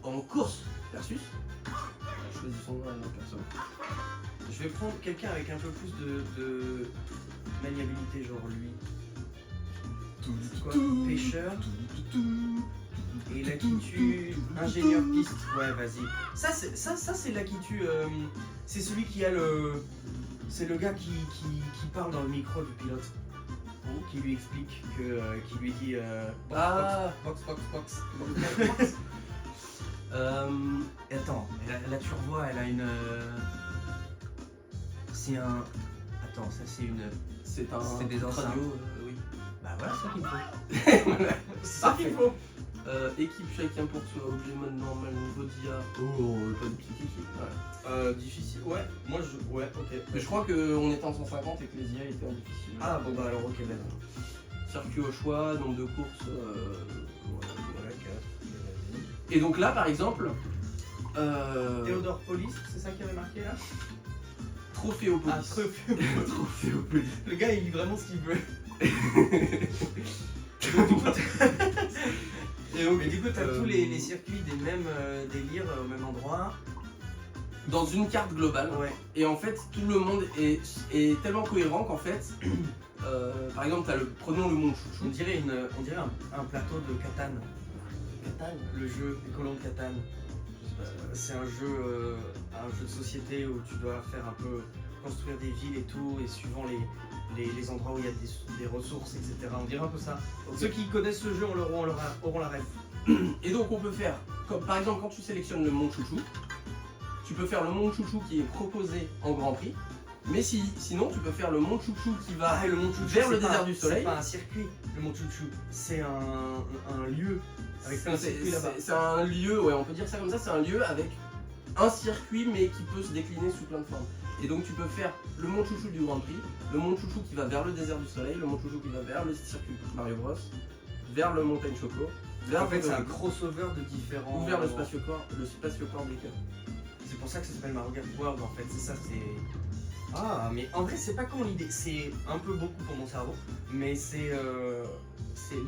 en course versus, choisissons un perso. Je vais prendre quelqu'un avec un peu plus de maniabilité, genre lui. C'est quoi? Pêcheur. Et là qui tue ingénieur piste. Ouais, vas-y. Ça c'est là qui tue. C'est celui qui a le. C'est le gars qui parle dans le micro du pilote. Qui lui explique que. Qui lui dit. Box, Ah. box. Attends, là tu revois, elle a une. C'est un. Attends, ça c'est une. C'est un C'était des enceintes. radio, oui. Bah voilà, c'est ça qu'il faut. Voilà. C'est ça qu'il faut. Équipe chacun pour soi, objet mode normal, niveau d'IA. Oh, pas de difficulté. Ouais. Difficile. Ouais, moi je. Ouais, ok. Mais je crois qu'on était en 150 et que les IA étaient en difficile. Ah bon bah alors ok, ben. Circuit au choix, nombre de courses. Voilà, 4. Et donc là, par exemple, Théodore Police, c'est ça qui avait marqué là? Trophéopolis. Ah, Trophéopolis. Le gars il lit vraiment ce qu'il veut. Et donc, Mais du coup, t'as tous les circuits des mêmes délires au même endroit. dans une carte globale. Ouais. Et en fait, tout le monde est tellement cohérent qu'en fait, par exemple, prenons le monde On chouchou. dirait, un plateau de Catan. Catan, le jeu, les colons de Catan. C'est un jeu de société où tu dois faire un peu construire des villes et tout, et suivant les endroits où il y a des ressources, etc. On dirait un peu ça. Ok. Ceux qui connaissent ce jeu auront la rêve. Et donc on peut faire, comme par exemple quand tu sélectionnes le monde chouchou, tu peux faire le monde chouchou qui est proposé en Grand Prix, mais sinon tu peux faire le monde chouchou qui va le Mont Chouchou, vers le c'est pas- désert du soleil. C'est pas un circuit, le Mont Chouchou. C'est un lieu avec plein de circuits là-bas. C'est un lieu, ouais, on peut dire ça comme ça, c'est un lieu avec un circuit mais qui peut se décliner sous plein de formes. Et donc tu peux faire le monde chouchou du Grand Prix, le monde chouchou qui va vers le désert du soleil, le monde chouchou qui va vers le circuit Mario Bros, vers le montagne choco, vers En fait, c'est un Pokémon, crossover de différents. ou vers le spatiocorps des cœurs. C'est pour ça que ça s'appelle Mario Kart World en fait, c'est ça, c'est. Ah, mais en vrai, c'est pas con l'idée. C'est un peu beaucoup pour mon cerveau, mais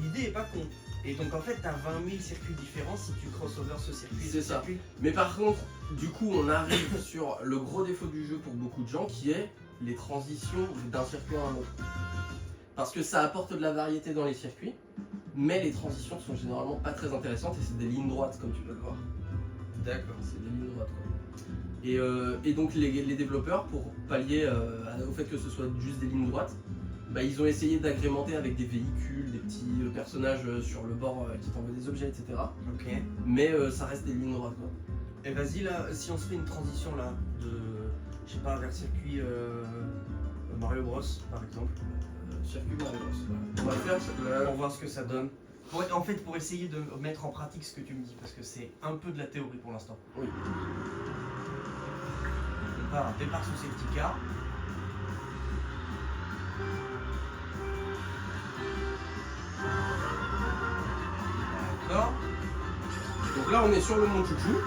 l'idée est pas con. Et donc en fait, t'as 20 000 circuits différents si tu crossover ce circuit. C'est ça. Mais par contre, du coup, on arrive sur le gros défaut du jeu pour beaucoup de gens qui est les transitions d'un circuit à un autre. Parce que ça apporte de la variété dans les circuits, mais les transitions sont généralement pas très intéressantes et c'est des lignes droites comme tu peux le voir. D'accord. C'est des lignes droites quoi. Et donc les développeurs, pour pallier au fait que ce soit juste des lignes droites, bah, ils ont essayé d'agrémenter avec des véhicules, des petits personnages sur le bord qui t'envoient des objets, etc. Ok. Mais ça reste des lignes droites quoi. Et vas-y là, si on se fait une transition là, je sais pas, vers circuit Mario Bros par exemple, Circuit Mario Bros. On va faire pour voir ce que ça donne. En fait, pour essayer de mettre en pratique ce que tu me dis, parce que c'est un peu de la théorie pour l'instant. Oui. On part un départ sous safety car. D'accord. Donc là on est sur le mont Chouchou.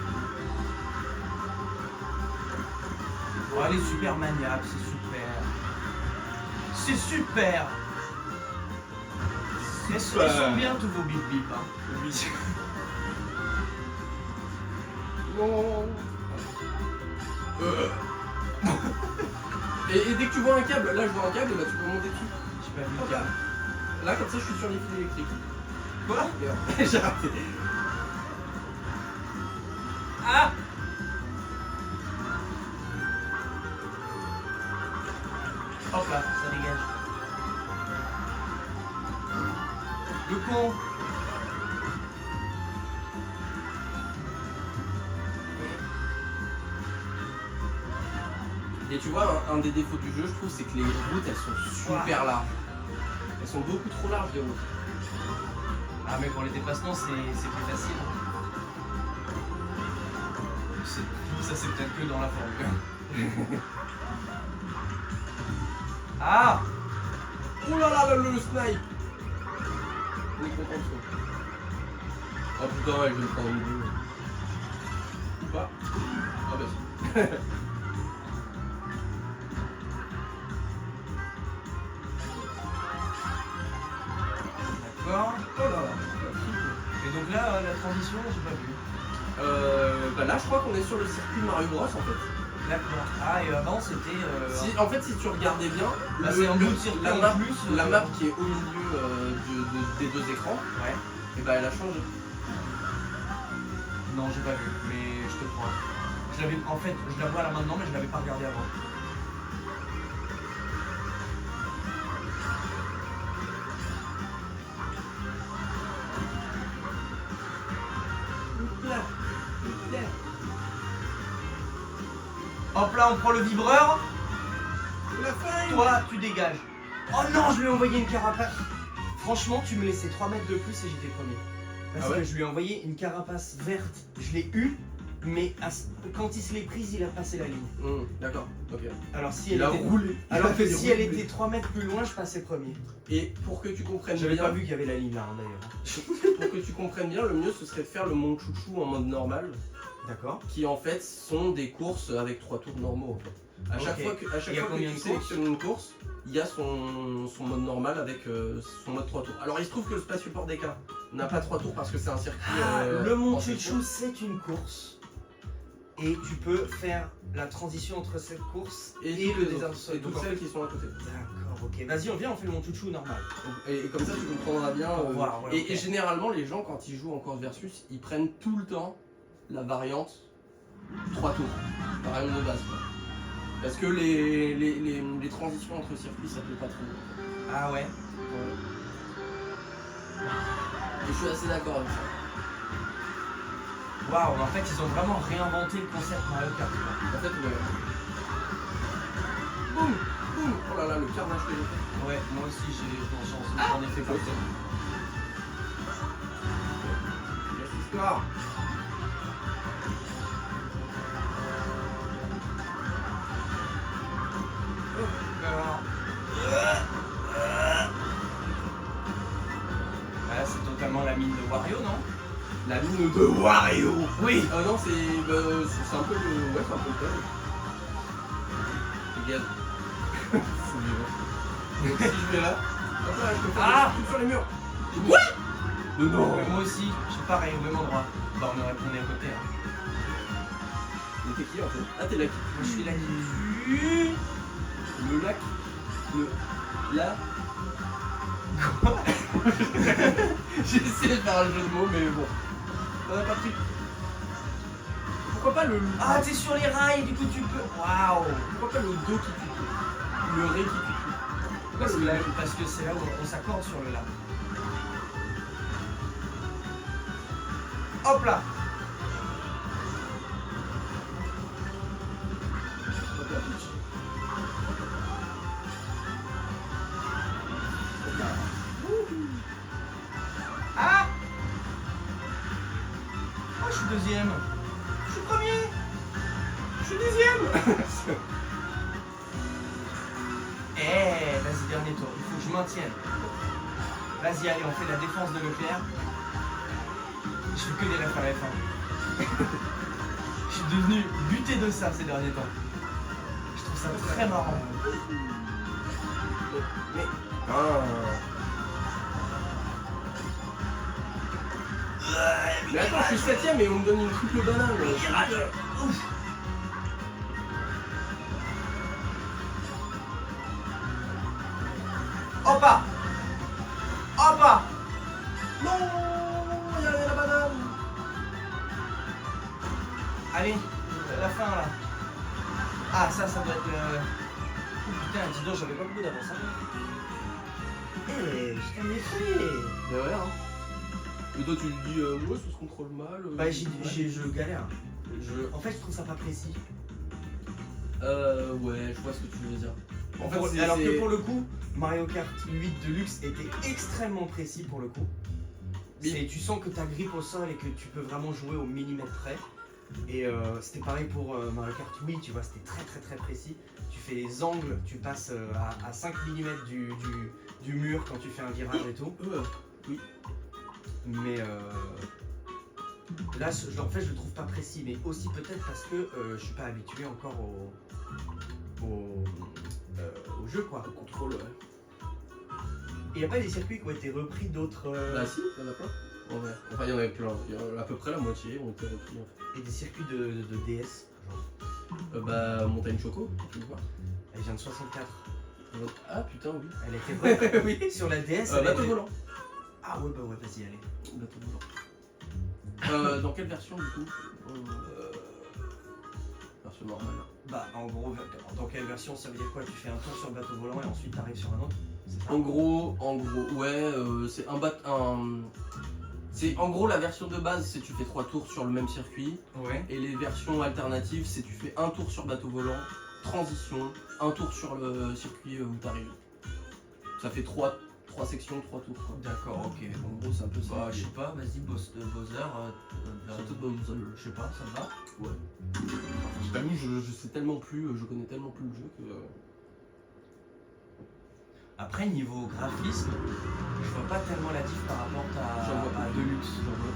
Oh, elle est super maniable, c'est super. C'est super. Elles sont bien tous vos bip bip. Hein. Oui. Non. Et dès que tu vois un câble, là je vois un câble, bah tu peux monter dessus. J'ai pas vu Hop le là. câble. Là comme ça je suis sur les fils électriques. Quoi? Et hop, j'ai raté. Ah! Hop là, ça dégage. Le con! Et tu vois, un des défauts du jeu, je trouve, c'est que les routes elles sont super larges. Elles sont beaucoup trop larges les routes. Ah mais pour les dépassements c'est plus facile. Ça c'est peut-être que dans la formule. Ah! Oh là là, le snipe. On est content de ça. Oh putain, ouais, je vais me prendre une boule. Ou pas. Ah bah si. D'accord. Oh là là. Et donc là la transition j'ai pas vu. Bah là je crois qu'on est sur le circuit Mario Bros en fait. D'accord. Ah et avant c'était. En fait si tu regardais bien, Bah, c'est un bout de circuit la en map, plus, la map qui est au milieu des deux écrans, Ouais. et bah elle a changé. Non j'ai pas vu, mais je te crois. En fait je la vois là maintenant mais je l'avais pas regardé avant. Hop là on prend le vibreur. La fin. Toi, tu dégages. Oh non, je lui ai envoyé une carapace. Franchement, tu me laissais 3 mètres de plus et j'étais premier. Parce Ah ouais que je lui ai envoyé une carapace verte. Je l'ai eu, mais quand il se l'est prise, il a passé la ligne. D'accord, ok. Alors si Il elle a était... roulé. Alors que Il a si elle roulé. était 3 mètres plus loin, je passais premier. Et pour que tu comprennes J'avais bien, pas vu qu'il y avait la ligne là, hein, d'ailleurs. pour que tu comprennes bien, le mieux ce serait de faire le Mont Chouchou en mode normal, D'accord. qui en fait sont des courses avec 3 tours normaux en fait. À chaque Ok. fois que, Il y a combien tu de sélectionnes une course, il y a son mode normal avec son mode 3 tours. Alors il se trouve que le Spatioport des cas n'a pas 3 tours parce que c'est un circuit. Le Mont en Chouchou, section. c'est une course. Et tu peux faire la transition entre cette course et, toutes le les désert autres. du soleil. Et toutes Donc, en celles qui sont à côté. D'accord, ok. Vas-y, on vient, on fait le Monchouchou normal. Et comme ça, tu comprendras bien. Pour voir, ouais, ok. Et généralement, les gens, quand ils jouent en course versus, ils prennent tout le temps la variante 3 tours. La variante de base, quoi. Parce que les transitions entre circuits, ça plaît pas trop. Ah ouais. Ouais. Et je suis assez d'accord avec ça. Waouh, en fait, ils ont vraiment réinventé le concept Mario Kart. quoi. En fait, ouais. Boum, boum. Oh là là, le carnage que j'ai fait. Ouais, moi aussi, j'en ai fait pas. Yes, histoire. Là, c'est totalement la mine de Wario, non? La mine de Wario. Oui. Ah non, c'est un peu le. Ouais, c'est un peu le thème. Regarde. C'est vivant. Donc si je vais là, hop là, je peux faire tout sur les murs. What? Non. Ouais, moi aussi, je suis pareil, au même endroit. Bah, on est à côté. Hein. Mais t'es qui en fait? Ah, t'es là. Moi, je suis là. Le lac. Là. J'ai essayé de faire un jeu de mots, mais bon. On a pas pris. Pourquoi pas le. Ah, t'es sur les rails, du coup, tu peux. Waouh. Pourquoi pas le dos qui tue? Le ré qui tue? Parce que c'est là où on s'accorde sur le là. Hop là. Hop là, pitch. Ah. Oh, je suis deuxième. Je suis premier. Je suis deuxième. Eh, vas-y, dernier tour. Il faut que je maintienne. Vas-y, allez, on fait la défense de Leclerc. Je fais que des refs à la F1. Je suis devenu buté de ça ces derniers temps. Je trouve ça très marrant. Mais. Ah. Mais attends, je suis 7ème et on me donne une triple banane. Ouf. Hoppa. Hoppa. Non, il y a la banane. Allez, la fin là. Ah, ça doit être le. Oh, putain, dis donc, j'avais pas beaucoup d'avance. Eh, je t'ai méfié. Mais ouais, hein. Mais toi, tu lui dis, ouais, ça se contrôle mal. Bah, je galère. En fait, je trouve ça pas précis. Ouais, je vois ce que tu veux dire. En fait, Alors que pour le coup, Mario Kart 8 Deluxe était extrêmement précis pour le coup. Tu sens que tu as grippe au sol et que tu peux vraiment jouer au millimètre près. Et c'était pareil pour Mario Kart Wii, tu vois, c'était très précis. Tu fais les angles, tu passes à 5 mm du mur quand tu fais un virage et tout. Oui. Mais là, en fait, je le trouve pas précis, mais aussi peut-être parce que je suis pas habitué encore au jeu, quoi. Au contrôle, ouais. Et il y a pas des circuits qui ont été repris d'autres. Bah si, il y en a plein. Ouais. Enfin, il y en avait plein. Il y en a à peu près la moitié ont été repris. En fait. Et des circuits de DS, genre. Bah, Montagne Choco, tu le vois. Elle vient de 64. Ah putain, oui. Elle était vraie. Oui. Sur la DS. Bateau volant. Ah ouais, bah ouais, vas-y, allez. Bateau volant. Dans quelle version du coup Version normale. Bah, en gros, dans quelle version ça veut dire quoi? Tu fais un tour sur le bateau volant et ensuite t'arrives sur un autre? C'est ça? En gros, ouais, c'est c'est en gros la version de base, c'est tu fais 3 tours sur le même circuit. Ouais. Et les versions alternatives, c'est tu fais un tour sur bateau volant, transition, un tour sur le circuit où t'arrives. Ça fait 3 sections, 3 tours. Quoi. D'accord, ok. En gros, c'est un peu ça. Bah, je sais pas, vas-y, Bowser. Surtout Bowser. Je sais pas, ça te va? Ouais. Je t'avoue, je sais tellement plus, je connais tellement plus le jeu que. Après, niveau graphisme, je vois pas tellement la diff par rapport à Deluxe. J'en vois.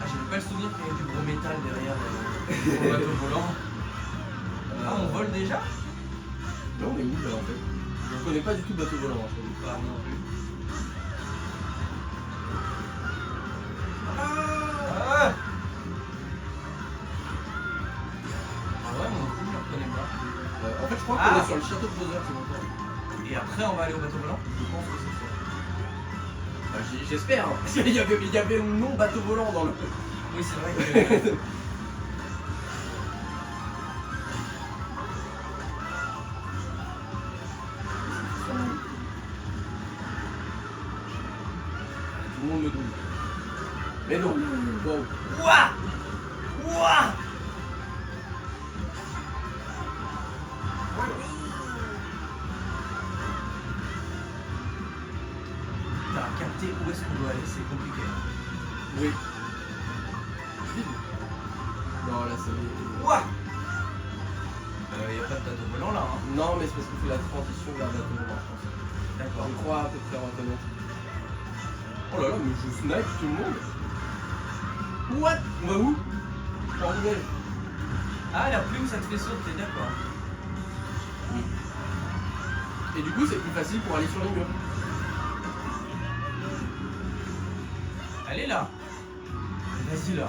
J'avais pas le souvenir qu'il y avait du gros métal derrière le bateau volant. Ah, on vole déjà? Mais on est où là en fait? Je connais pas du tout bateau volant. Hein. Pas non plus. Ah Ouais, mon coup, je le reconnais pas. En fait, je crois qu'on Ah. est sur le château de Bowser, c'est longtemps. Et après, on va aller au bateau volant. Je pense que c'est ça. J'espère, hein, parce qu'il y avait le nom bateau volant dans le. Oui, c'est vrai que. Tout le monde me double. Mais non, wow. Ouah! Ouah! T'as capté où est-ce qu'on doit aller, c'est compliqué. Oui. Non, là c'est. Ouah! Y a pas de bateau volant là, hein. Non, mais c'est parce qu'on fait la transition vers bateau volant, je pense. D'accord. Je crois à peu près reconnaître. Oh là là, mais je snipe tout le monde. What? On va où? En nouvelle. Ah, la plume, ça te fait sauter, d'accord. Et du coup, c'est plus facile pour aller sur les murs. Elle est là. Vas-y là.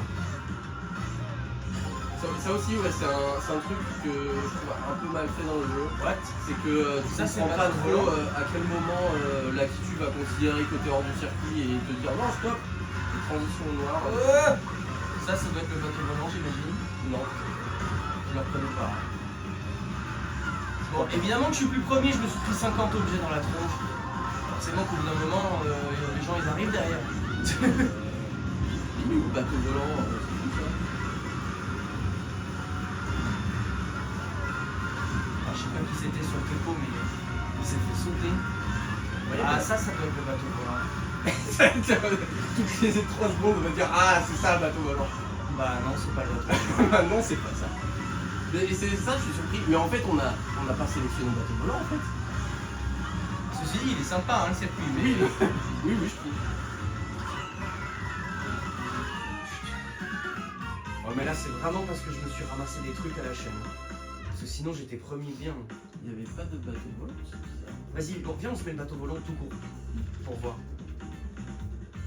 Ça aussi, ouais, c'est un truc que je trouve un peu mal fait dans le jeu. What? C'est que tu Ça, c'est comprends pas bateau trop volant. à quel moment l'actu va considérer que t'es hors du circuit et te dire non, stop. Transition noire. Ça doit être le bateau volant, j'imagine. Non. Je le reconnais pas. Bon, évidemment que je suis plus premier, je me suis pris 50 objets dans la tronche. Forcément qu'au bout d'un moment, les gens ils arrivent derrière. Il est où le bateau volant? C'est fou ça. Alors, je sais pas qui c'était sur le capot, mais il s'est fait sauter. Ouais, Ah, bah, ça doit être le bateau volant. toutes les 3 secondes, on va dire ah, c'est ça le bateau volant. Bah non, c'est pas le bateau volant. Ah non, c'est pas ça. Et c'est ça, je suis surpris. Mais en fait, on a pas sélectionné le bateau volant en fait. Ceci dit, il est sympa hein, le circuit, mais. Oui, oui, je trouve. Ouais, mais là, c'est vraiment parce que je me suis ramassé des trucs à la chaîne. Parce que sinon, j'étais premier bien. Il n'y avait pas de bateau volant, c'est bizarre. Vas-y, bon, viens, on se met le bateau volant tout court. Pour voir.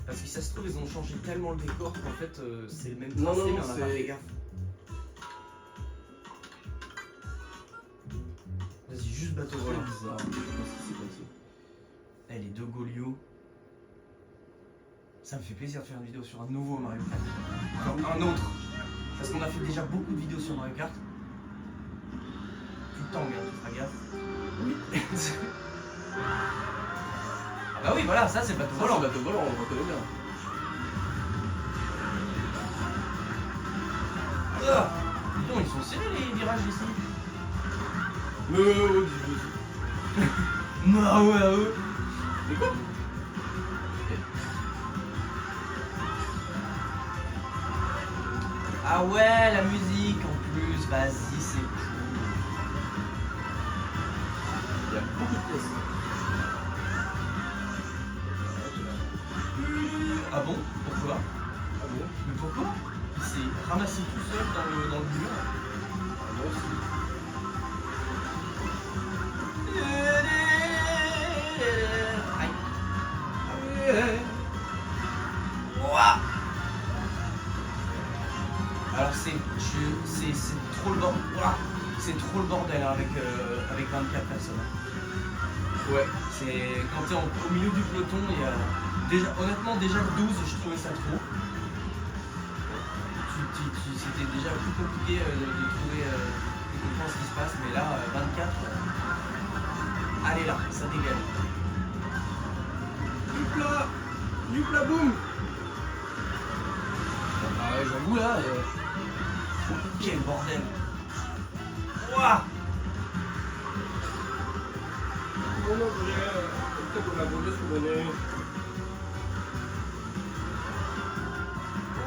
Parce que ça se trouve, ils ont changé tellement le décor qu'en fait, c'est le même Non, tracé, non, mais on n'a pas c'est- fait gaffe. Vas-y, juste bateau Très volant. bizarre. Je sais pas ce qui s'est passé. Eh, les deux Golio. Ça me fait plaisir de faire une vidéo sur un nouveau Mario Kart. Enfin, un autre. Parce qu'on a fait déjà beaucoup de vidéos sur Mario Kart. Tu tangues, hein, tu feras gaffe. Oui. Ah bah oui, voilà, ça c'est le bateau Ça, c'est volant. le bateau volant, on le reconnaît bien. Ah, dis donc, ils sont serrés les virages ici. Ah ouais, ah ouais. Mais quoi? Ah ouais, la musique en plus, vas-y, c'est cool. Il y a beaucoup de pièces. Ah bon? Pourquoi? Ah bon? Mais pourquoi? Il s'est ramassé tout seul dans le mur. Ah, moi aussi. Aïe. Ouah. Alors c'est trop le bordel. Ouah. C'est trop le bordel hein, avec 24 personnes. Ouais. C'est quand t'es au milieu du peloton, il y a déjà honnêtement déjà le 12 je trouvais ça trop. C'était déjà plus compliqué de trouver de comprendre ce qui se passe, mais là 24. Allez là, ça dégage. Youpla! Youpla boum! Ah ouais, j'avoue là. Quel bordel. Ouah. Oh non, peut-être qu'on a volé ce bonnet.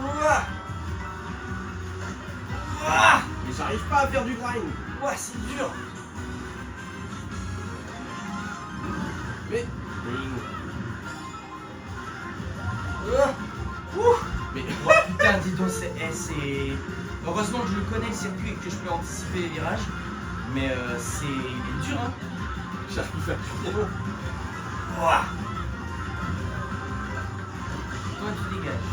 Ouah. Ouah. Mais j'arrive pas à faire du grind! Ouah, c'est dur. Mais. Ouah. Ouh. Mais. Oh putain, dis donc, c'est. Heureusement que je le connais le circuit et que je peux anticiper les virages. Mais c'est dur, hein. J'arrive à cuire. Ouah. Toi, tu dégages.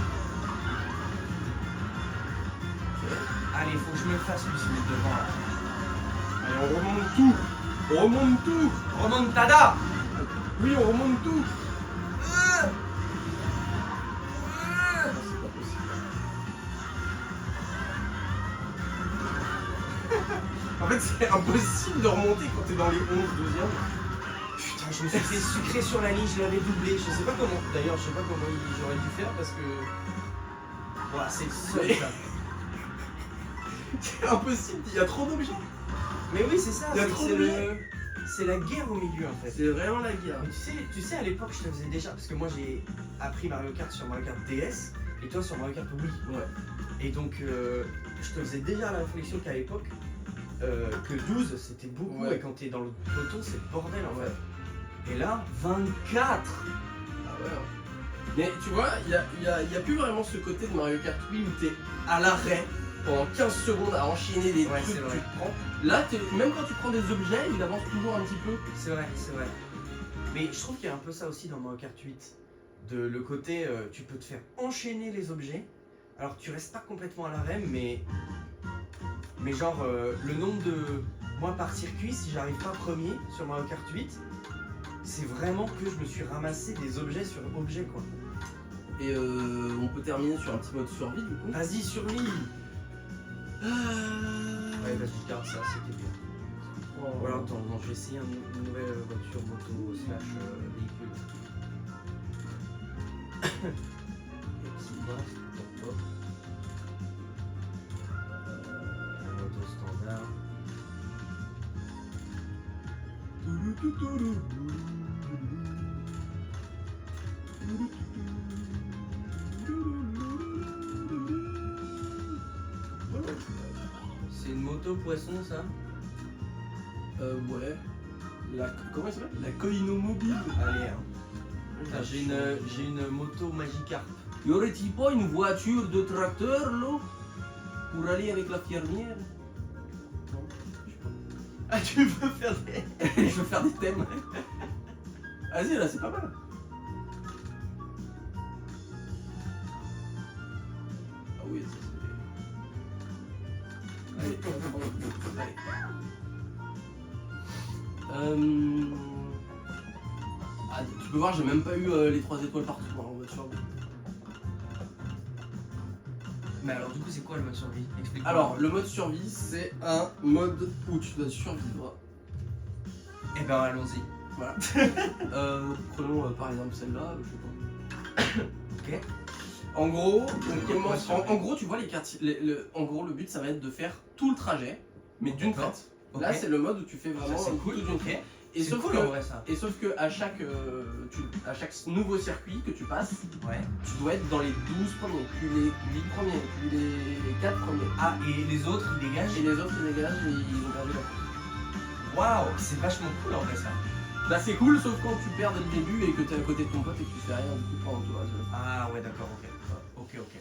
Allez, faut que je me le fasse, lui, celui de devant, là. Allez, on remonte tout. On remonte tout. Remontada. Oui, on remonte tout. Euh. C'est pas possible. En fait, c'est impossible de remonter quand t'es dans les 11 deuxièmes. Putain, je me suis fait sucrer sur la ligne, je l'avais doublé. Je sais pas comment. D'ailleurs, je sais pas comment j'aurais dû faire parce que. Ouah, c'est le seul, ça. C'est impossible, il y a trop d'objets. Mais oui, c'est ça. Il y a c'est- trop c'est d'objets. C'est la guerre au milieu, en fait. C'est vraiment la guerre. Mais tu sais, à l'époque, je te faisais déjà, parce que moi j'ai appris Mario Kart sur Mario Kart DS et toi sur Mario Kart Wii. Ouais. Et donc, je te faisais déjà la réflexion qu'à l'époque, que 12 c'était beaucoup, Ouais. et quand t'es dans le peloton, c'est le bordel en Ouais. fait. Et là, 24. Ah ouais. Mais tu vois, il y a plus vraiment ce côté de Mario Kart Wii où t'es à l'arrêt pendant 15 secondes à enchaîner des Ouais, trucs c'est que vrai. tu te prends. Là, même quand tu prends des objets, il avance toujours un petit peu. C'est vrai, c'est vrai. Mais je trouve qu'il y a un peu ça aussi dans Mario Kart 8. De le côté, tu peux te faire enchaîner les objets. Alors tu restes pas complètement à l'arrêt, mais genre le nombre de. Moi par circuit, si j'arrive pas premier sur Mario Kart 8, c'est vraiment que je me suis ramassé des objets sur objets quoi. Et on peut terminer sur un petit mode survie du coup. Vas-y, survie. Ouais, vas-y, garde ça, c'était bien. Ou alors attends, non, je vais essayer une nouvelle voiture, moto, slash véhicule. Petit boss, top top. Moto standard. C'est une moto poisson ça? Ouais. Comment elle s'appelle? La Koino Mobile. Allez, hein. Putain, j'ai une moto Magikarp. Y aurait-il pas une voiture de tracteur là? Pour aller avec la fermière? Non, je sais pas. Ah, tu veux faire des. Je veux faire des thèmes. Vas-y, là, c'est pas mal. Ah oui, ça c'est. Allez, allez. Ah, tu peux voir, j'ai même pas eu les 3 étoiles partout en mode survie. Mais alors, du coup, c'est quoi le mode survie? Explique-moi. Alors, le mode survie, c'est un mode où tu dois survivre. Eh ben, allons-y. Voilà. Prenons par exemple celle-là, je sais pas. Ok. En gros, Ouais, en gros, tu vois les cartes. En gros, le but, ça va être de faire tout le trajet, mais d'une D'accord. traite. Ok. Là, c'est le mode où tu fais vraiment Ça, c'est tout cool. d'une Ok. traite. Et sauf cool que, en vrai ça. Et sauf que à chaque nouveau circuit que tu passes, Ouais. tu dois être dans les 12 premiers, puis les 8 premiers, puis les 4 premiers. Ah, et les autres ils dégagent? Et les autres, ils dégagent et ils ont perdu la course. Waouh, c'est vachement cool en vrai ça. Bah, c'est cool, sauf quand tu perds dès le début et que t'es à côté de ton pote et que tu fais rien du coup pendant tout le reste. Ah, ouais, d'accord, ok. Ok, ok.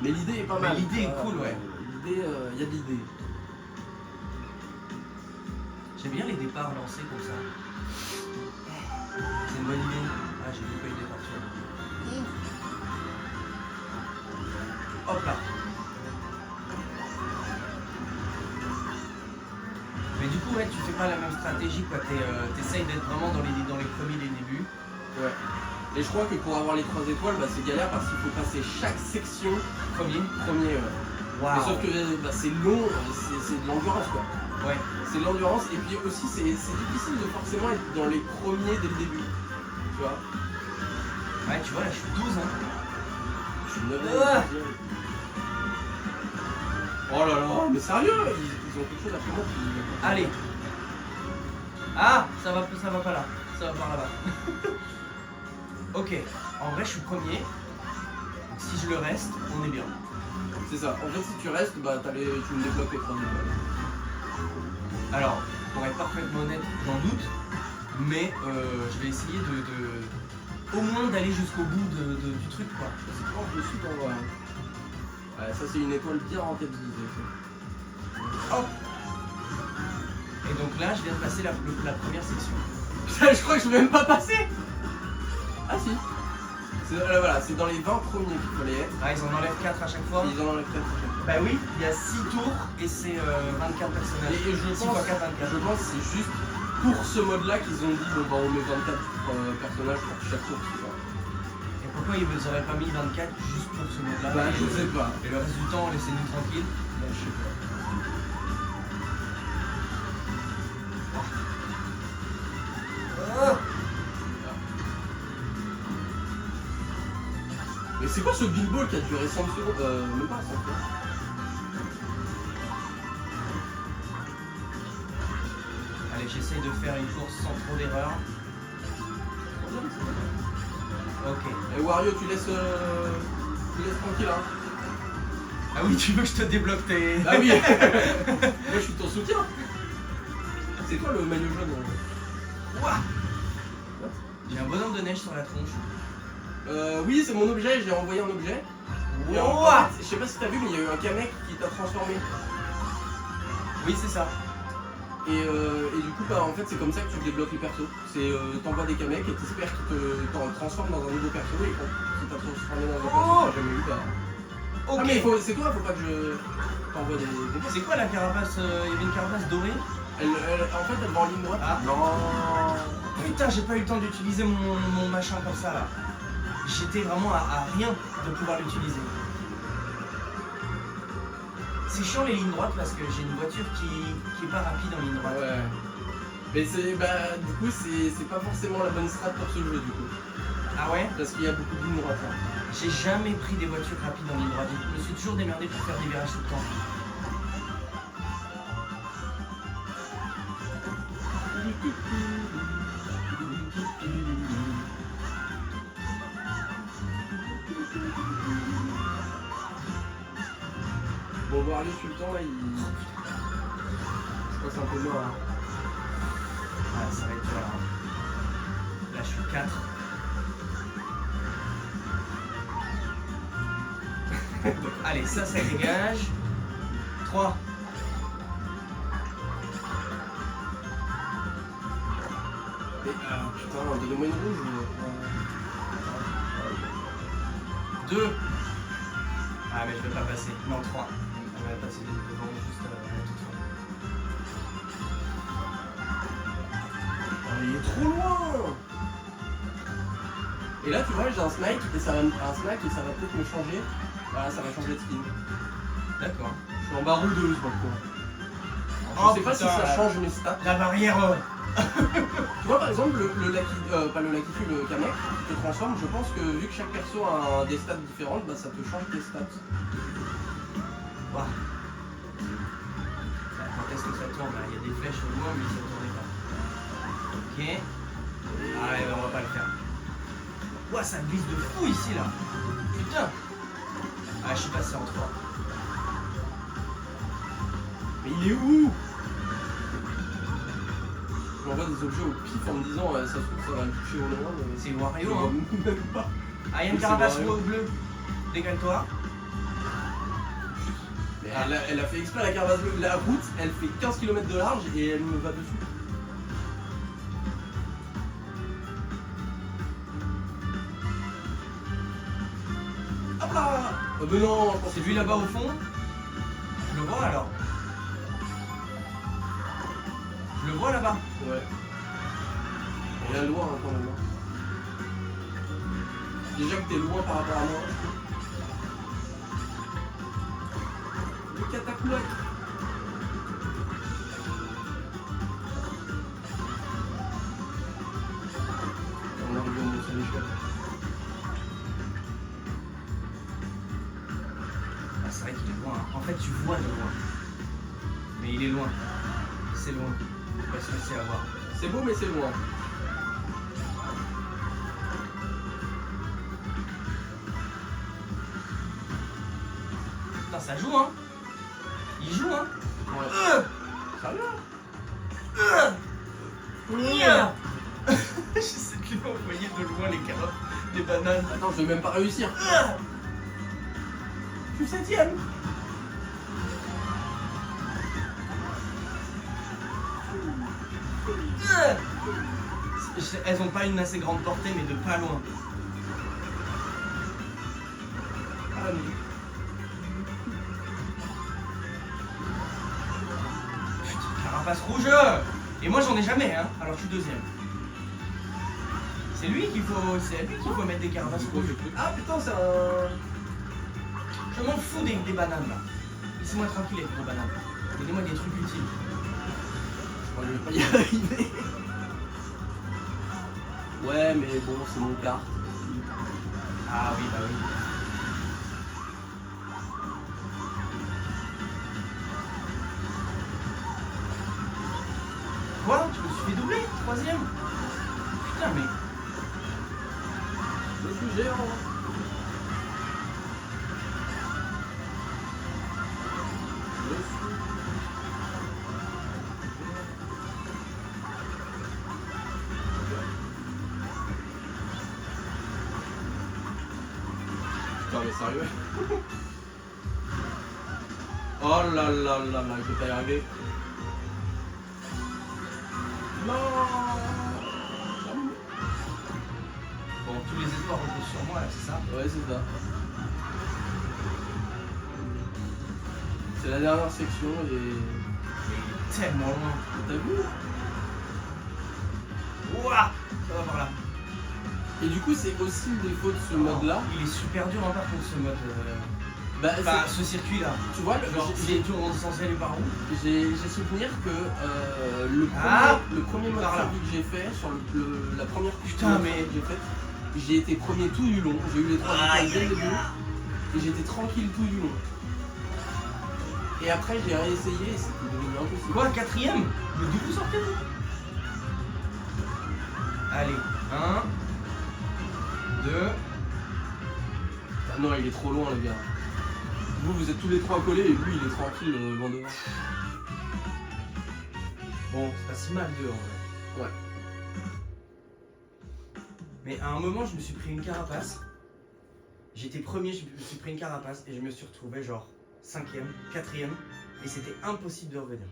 Mais l'idée est pas Mais mal. l'idée est cool, ouais. L'idée, il y a de l'idée. J'aime bien les départs lancés comme ça. C'est une bonne idée. Ah, j'ai beaucoup aimé départ sur. Hop là. Mais du coup, ouais, tu fais pas la même stratégie quoi. T'essayes d'être vraiment dans les premiers des débuts. Ouais. Et je crois que pour avoir les 3 étoiles, bah, c'est galère parce qu'il faut passer chaque section premier. Ouais. Waouh. Mais sauf que bah, c'est long, c'est de l'endurance quoi. Ouais. C'est de l'endurance et puis aussi c'est difficile de forcément être dans les premiers dès le début. Tu vois. Ouais, tu vois, là, je suis 12 hein. Je suis 9 Ah. Oh là là, mais sérieux, ils ont quelque chose à faire. Allez. Ah, ça va pas là. Ça va par là-bas. Ok. En vrai, je suis premier. Donc, si je le reste, on est bien. C'est ça. En fait, si tu restes, bah tu me débloques les 3 étoiles. Alors, pour être parfaitement honnête, j'en doute. Mais je vais essayer au moins d'aller jusqu'au bout du truc quoi. C'est proche de suite en vrai. Ouais, ça c'est une étoile bien rentabilisée. Hop. Et donc là, je viens de passer la première section. Putain, je crois que je vais même pas passer. Ah si. Voilà, c'est dans les 20 premiers qu'il faut les être. Ah, ils en enlèvent 4 à chaque fois. Ils en enlèvent 4 à chaque fois. Bah oui, il y a 6 tours et c'est 24 personnages. Et je 6 pense, x 4, 24. je pense que c'est juste pour ce mode-là qu'ils ont dit bon bah on met 24 personnages pour chaque tour. Tu vois. Et pourquoi ils vous auraient pas mis 24 juste pour ce mode-là? Bah je sais pas. Et le reste du temps, laissez-nous tranquille. Bah, je sais pas. Ah. Mais c'est quoi ce Big Ball qui a duré 5 secondes même pas 5 secondes. Allez, j'essaye de faire une course sans trop d'erreurs. Ok. Et Wario, tu laisses tranquille hein. Ah oui, tu veux que je te débloque tes... Ah oui. Moi je suis ton soutien. C'est quoi le maillot jaune Ouah. J'ai un bonhomme de neige sur la tronche. Oui, c'est mon objet, j'ai envoyé un objet. Et en Ouah. fait, je sais pas si t'as vu, mais il y a eu un Kamek qui t'a transformé. Oui, c'est ça. Et du coup, bah, en fait, c'est comme ça que tu débloques les persos. C'est t'envoies des Kamek et t'espères qu'ils te transforment dans un nouveau perso. Et quand tu t'as transformé dans un perso que t'as jamais eu, bah. Ok. Ah, mais c'est toi, faut pas que je t'envoie des C'est quoi la carapace? Il y avait une carapace dorée. En fait, elle va en ligne droite. Ah. Non. Putain, j'ai pas eu le temps d'utiliser mon machin comme ça là. J'étais vraiment à rien de pouvoir l'utiliser. C'est chiant les lignes droites parce que j'ai une voiture qui est pas rapide en ligne droite. Ouais. Mais c'est bah du coup c'est pas forcément la bonne strat pour ce jeu du coup. Ah ouais? Parce qu'il y a beaucoup de lignes droites. Hein. J'ai jamais pris des voitures rapides en ligne droite. Je me suis toujours démerdé pour faire des virages tout le temps. Bon Wario tu le temps là il. Je crois que c'est un peu mort hein. Ah, ça va être dur là. Là, je suis 4. Allez, ça dégage. 3. Mais putain, donnez-moi une rouge. 2. Ah, mais je vais pas passer. Non, 3. On va passer devant juste à la toute fin. Oh, il est trop loin. Et là tu vois j'ai un snack et ça va peut-être me changer. Voilà, ça va changer de skin. D'accord. Je suis en baroudeuse maintenant. Oh, Je sais pas si putain, ça change mes stats. La barrière. Tu vois par exemple le Lucky, pas le Lucky Fu, le Kamek qui te transforme, je pense que vu que chaque perso a des stats différentes, bah ça te change tes stats. Waouh. Quand est-ce que ça tourne là? Il y a des flèches au loin mais ça tournait pas. Ok. Ah ouais, bah, on va pas le faire. Ouah, ça glisse de fou ici là. Putain. Ah, je suis passé en 3. Mais il est où? Je m'envoie des objets au pif en me disant ça se trouve ça va le toucher au loin. Mais C'est je Wario vois hein. même pas. Ah, il y a une Oui, carapace c'est Wario. bleue. Décale-toi. Mais elle a fait exprès la carapace bleue. La route, elle fait 15 km de large et elle me va dessus. Hop là! Oh mais non, je pense C'est que lui là-bas au fond. Je le vois alors. Je le vois là-bas. Ouais. Il est loin hein, quand même. Hein. Déjà que t'es loin par rapport à moi. Le catacouac. On arrive au Mont Saint-Michel. Ah, c'est vrai qu'il est loin. En fait, tu vois de loin. Mais il est loin. C'est loin. On va se laisser avoir. C'est beau mais c'est loin. Putain, ça joue hein. Il joue hein. Ouais. Sérieux? J'essaie de lui envoyer de loin les carottes, les bananes. Attends, je vais même pas réussir. Je suis 7ème. Elles ont pas une assez grande portée, mais de pas loin. Ah, mais... Carapace rouge. Et moi j'en ai jamais, hein. Alors je suis deuxième. C'est à lui qu'il faut mettre des carapaces rouges. Ah putain, c'est un... Je m'en fous des bananes là. Laissez-moi tranquille avec vos bananes. Donnez-moi des trucs utiles. Je vais pas y arriver. Ouais, mais bon, c'est mon quart. Ah oui, bah oui. Quoi? Tu me suis fait doubler? Troisième? Putain, mais... Je suis géant. Putain, mais sérieux? Oh là là là là, je vais pas y arriver. Non. Bon, tous les espoirs reposent sur moi là, c'est ça? Ouais, c'est ça. C'est la dernière section et... Tellement loin. T'as vu? Ouah! Ça va par là. Et du coup, c'est aussi le défaut de ce mode-là. Il est super dur hein, par contre ce mode. Bah, Enfin, ce circuit là. tu vois, J'ai tout censé aller par où? j'ai souvenir que le premier mode Par là. survie que j'ai fait, sur la première Putain, mais- que j'ai faite, j'ai été premier tout du long. J'ai eu les 3 étoiles dès le début. Et j'étais tranquille tout du long. Et après, j'ai réessayé et c'était devenu impossible. Quoi, quatrième? Mais d'où vous sortez vous? Allez, 1, 2. Ah non, il est trop loin, le gars. Vous êtes tous les trois collés et lui, il est tranquille loin devant. Bon, c'est pas si mal deux en vrai. Ouais. Mais à un moment, je me suis pris une carapace. J'étais premier, je me suis pris une carapace et je me suis retrouvé genre 5ème, 4ème et c'était impossible de revenir.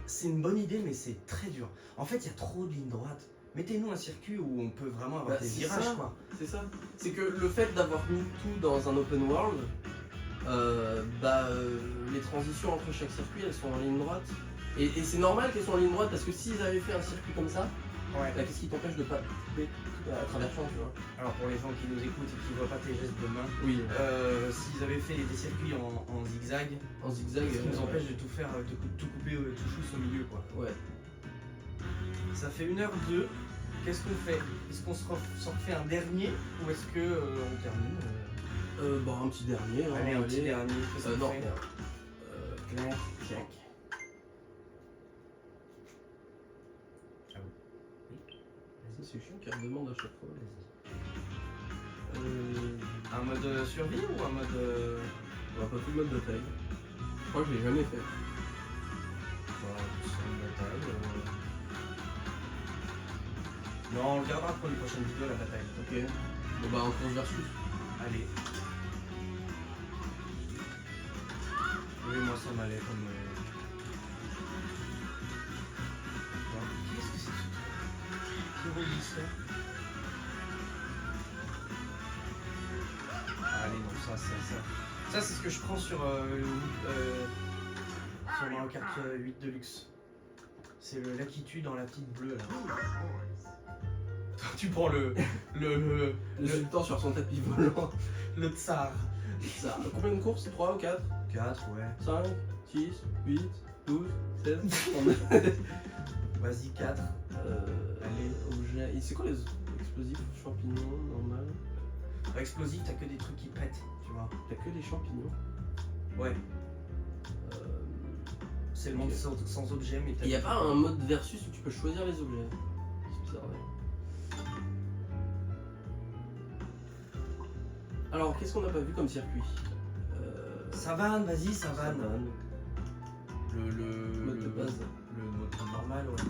C'est une bonne idée, mais c'est très dur. En fait, il y a trop de lignes droites. Mettez-nous un circuit où on peut vraiment avoir Bah, des c'est virages, ça. quoi. C'est ça. C'est que le fait d'avoir mis tout dans un open world, les transitions entre chaque circuit, elles sont en ligne droite. Et c'est normal qu'elles soient en ligne droite parce que s'ils avaient fait un circuit comme ça, Ouais. bah, qu'est-ce qui t'empêche de pas couper à travers champ, tu vois? Alors pour les gens qui nous écoutent et qui voient pas tes gestes de main, Oui. s'ils avaient fait des circuits en zigzag, En zigzag. ce qui nous empêche de tout faire, de tout couper tout chousse au milieu, quoi. Ouais. Ça fait 1h02. Qu'est-ce qu'on fait? Est-ce qu'on s'en refait un dernier ou est-ce que on termine Bah, un petit dernier. hein, Allez, un petit dernier. Qu'est-ce qu'on non, fait? merde. Claire, Jack. Ça, c'est chiant qu'elle demande à chaque fois. Un mode survie ou un mode. On va pas tout le mode bataille. Je crois que je l'ai jamais fait. Non, on le gardera pour une prochaine vidéo, la bataille. Ok. Bon bah en course versus. Allez. Oui, moi ça m'allait comme. Alors, qu'est-ce que c'est que ce truc qui relie ça? Allez, non, ça, c'est ça. Ça, c'est ce que je prends sur Mario Kart 8 Deluxe. C'est le Lakitu dans la petite bleue là. Tu prends le Sultan sur son tapis volant. le tsar. Ça. Combien de courses? 3 ou 4? 4, ouais. 5, 6, 8, 12, 16, Vas-y, 4. Allez, objet. Et c'est quoi les explosifs? Champignons, normal. Explosif, t'as que des trucs qui pètent, tu vois. T'as que des champignons. Ouais. C'est le monde sans objet, mais t'as. Il n'y a pas un mode versus où tu peux choisir les objets. C'est bizarre, ouais. Alors, qu'est-ce qu'on n'a pas vu comme circuit? Savane, vas-y, savane. Savane. Le Mode de base. Le mode normal, ouais.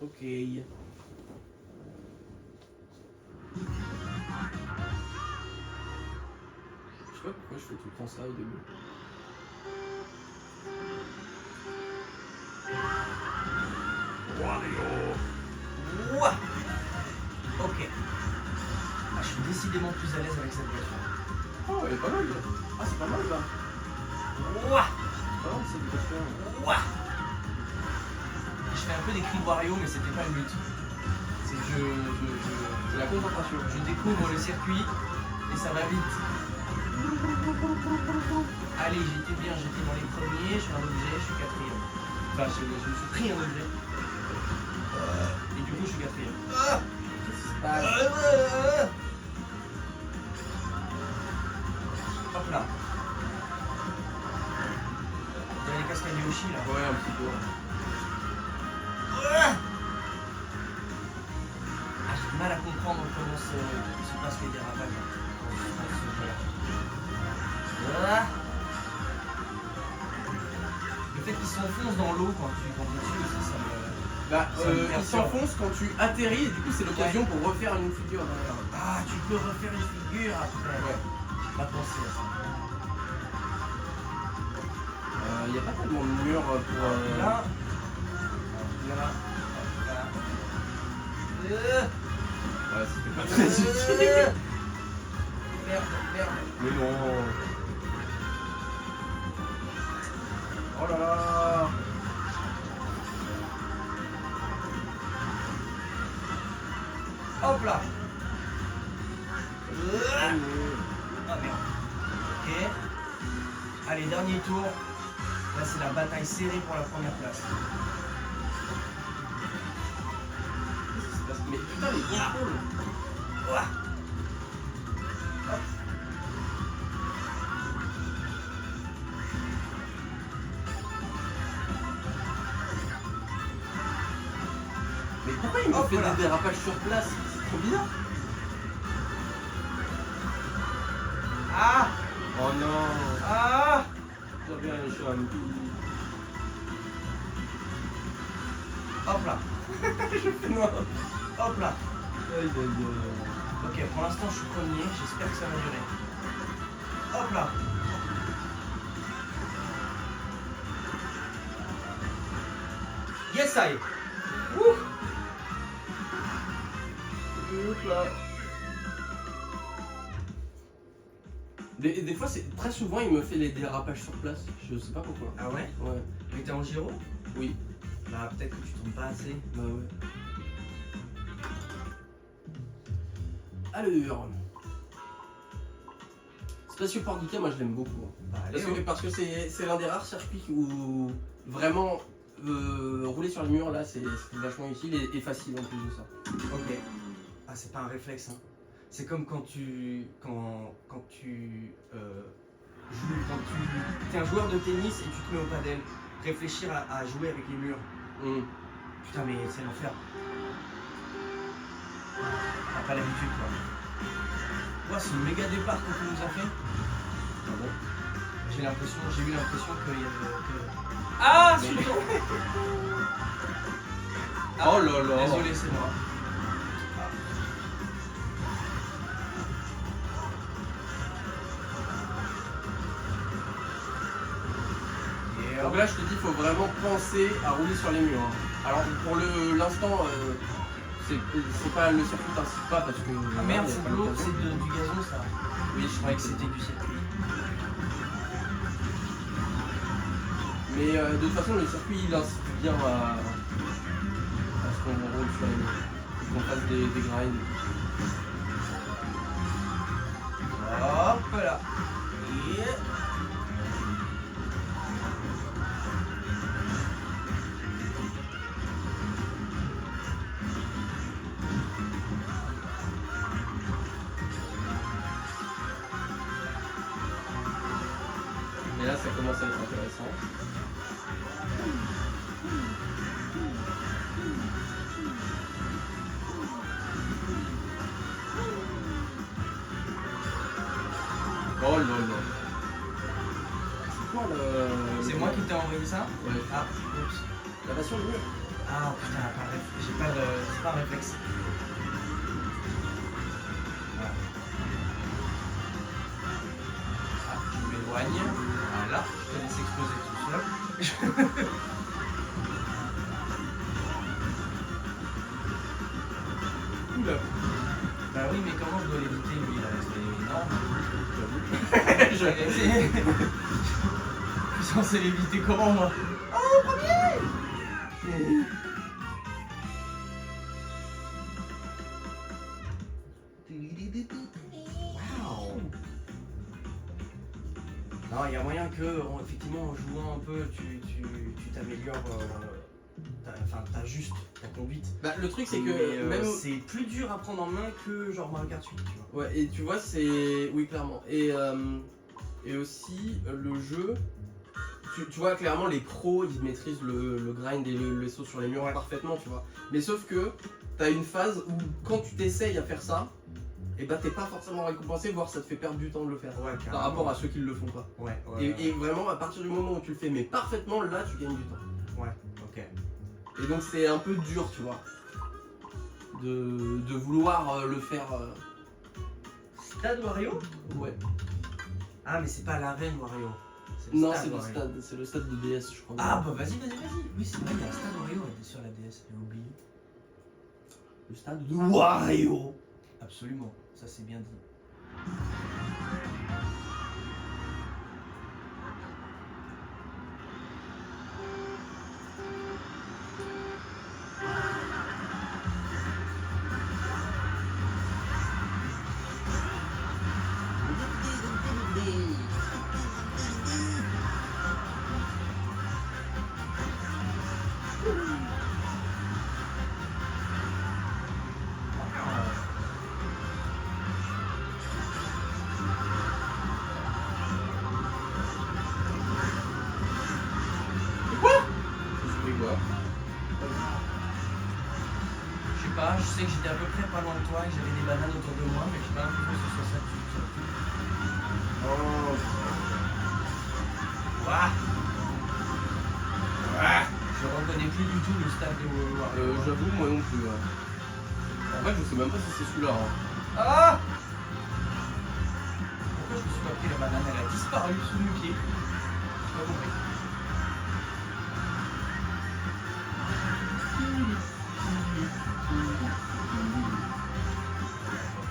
Ok. sais pas pourquoi je fais tout le temps ça au début. Ouah. Ok. Ah, je suis décidément plus à l'aise avec cette voiture. Oh, elle est pas mal là. Ah, c'est pas mal là. Ouah. C'est pas mal cette voiture. Ouah. Je fais un peu des cris de Wario, mais c'était pas le but. C'est que C'est la concentration. je découvre le circuit et ça va vite. Allez, j'étais bien, j'étais dans les premiers, je fais un objet, je suis quatrième. Enfin, je me suis pris un objet. Et du coup, je suis quatrième. Hop là. Il y a les cascades Yoshi là. Ouais, un petit peu. Ah, j'ai du mal à comprendre comment se passent les dérapages dans ce jeu-là. Le fait qu'ils s'enfoncent dans l'eau quand tu dessus aussi, ça me... Bah, Ça me il perturbe. s'enfonce quand tu atterris et du coup c'est l'occasion pour refaire une figure derrière. Ah, tu peux refaire une figure après. Ouais. J'ai pas pensé à ça. Il n'y a pas tellement de murs pour. Là. Là. Là. Ouais, c'était pas très utile. Merde, merde. Mais non. Oh là là. Hop là. Ah merde. Ok. Allez, dernier tour. Là, c'est la bataille serrée pour la première place. Mais putain, les contrôles. Ouah. Hop. Mais pourquoi il me Hop fait là. des dérapages sur place? C'est trop bizarre. Ah. Oh non. Ah. J'avais un champi. Hop là. Non. Hop là. Aïe, aïe, aïe. Ok, pour l'instant, je suis premier. J'espère que ça va durer. Hop là. Yes, I. Wouh. Hop là. Des fois, c'est très souvent, il me fait les dérapages sur place. Je sais pas pourquoi. Ah ouais? Ouais. Mais t'es en gyro? Oui. Bah, peut-être que tu tournes pas assez. Bah ouais. Alors. Spatio Pordica, moi je l'aime beaucoup. Bah, allez, Parce que c'est l'un des rares circuits où vraiment rouler sur le mur là c'est vachement utile et facile en plus de ça. Ok. Ah, c'est pas un réflexe, hein. C'est comme quand tu t'es un joueur de tennis et tu te mets au padel. Réfléchir à jouer avec les murs. Putain, mais c'est l'enfer. T'as pas l'habitude, quoi. Ouais, c'est une méga départ que tu nous as fait. Ah bon? J'ai eu l'impression qu'il y avait... Ah, Mais- Sultan. Oh là là. Désolé, c'est moi. Et Donc là je te dis, faut vraiment penser à rouler sur les murs. Hein. Alors pour l'instant, c'est pas le circuit t'incite pas parce que. ah merde, il y a c'est pas de l'eau, d'occasion. c'est du gazon, ça. Oui, Je croyais que c'était du circuit. Mais de toute façon, le circuit il incite bien à ce qu'on roule sur les murs. Qu'on fasse des grinds. Hop là. Et... Et là, ça commence à être intéressant. Oh là là. C'est quoi le. C'est moi qui t'ai envoyé ça? Ouais. Ah, oups. La passion du mur. Ah putain, j'ai pas de... c'est pas un réflexe. Voilà. poigne. Voilà, je te laisse exploser tout seul. Oula. Bah oui, mais comment je dois l'éviter lui là? C'est énorme. Je suis censé l'éviter comment moi? Oh, premier! Waouh! Non, il y a moyen que, effectivement, en jouant un peu, tu t'améliores. T'as juste ta conduite. Bah, le truc, c'est Mais, que même. c'est plus dur à prendre en main que genre Mario Kart 8, tu vois. Ouais, et tu vois, c'est. Oui, clairement. Et aussi, le jeu. Tu vois, clairement, les pros, ils maîtrisent le grind et les sauts sur les murs parfaitement, tu vois. Mais sauf que t'as une phase où, quand tu t'essayes à faire ça, et bah t'es pas forcément récompensé, voire ça te fait perdre du temps de le faire. Ouais, Par rapport à ceux qui le font pas. Ouais, Et vraiment, à partir du moment où tu le fais, mais parfaitement, là, tu gagnes du temps. Ouais, ok. Et donc, c'est un peu dur, tu vois. De vouloir le faire. Stade Wario? Ouais. Ah, mais c'est pas l'arène Wario. C'est Non, stade c'est le Wario. stade, c'est le stade de DS, je crois. Ah, bah vas-y. Oui, c'est vrai, il y a un stade Wario sur la DS, j'ai oublié. Le stade de Wario. Absolument, ça c'est bien dit. Je sais pas, je sais que j'étais à peu près pas loin de toi et que j'avais des bananes autour de moi, mais je sais pas l'impression que ce soit ça que tu Oh. Ouah. Ouah. Je reconnais plus du tout le stade de Wario. J'avoue, moi non plus. Ouais. En fait, je sais même pas si c'est celui-là. Hein. Ah! Pourquoi je me suis pas pris la banane? Elle a disparu sous mes pieds. J'ai pas compris.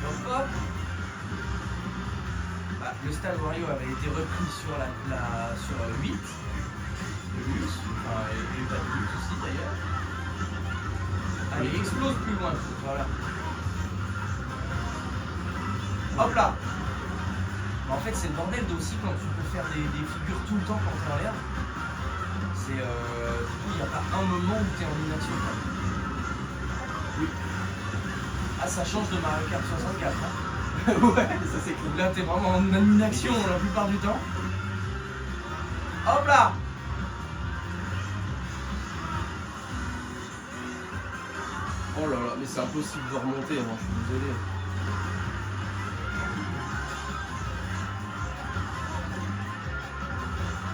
Hop, hop. Bah, le stade Wario avait été repris sur sur 8. Le luxe, enfin, et pas de luxe aussi d'ailleurs. Allez, explose plus loin, voilà. Hop là! En fait, c'est le bordel aussi quand tu peux faire des figures tout le temps quand t'es en l'air. C'est. Du coup, il n'y a pas un moment où t'es en inaction. Oui. Ah, ça change de Mario Kart 64. Hein. Ouais, ça c'est cool. Là, t'es vraiment en inaction la plupart du temps. Hop là! Oh là là, mais c'est impossible de remonter, hein, je suis désolé.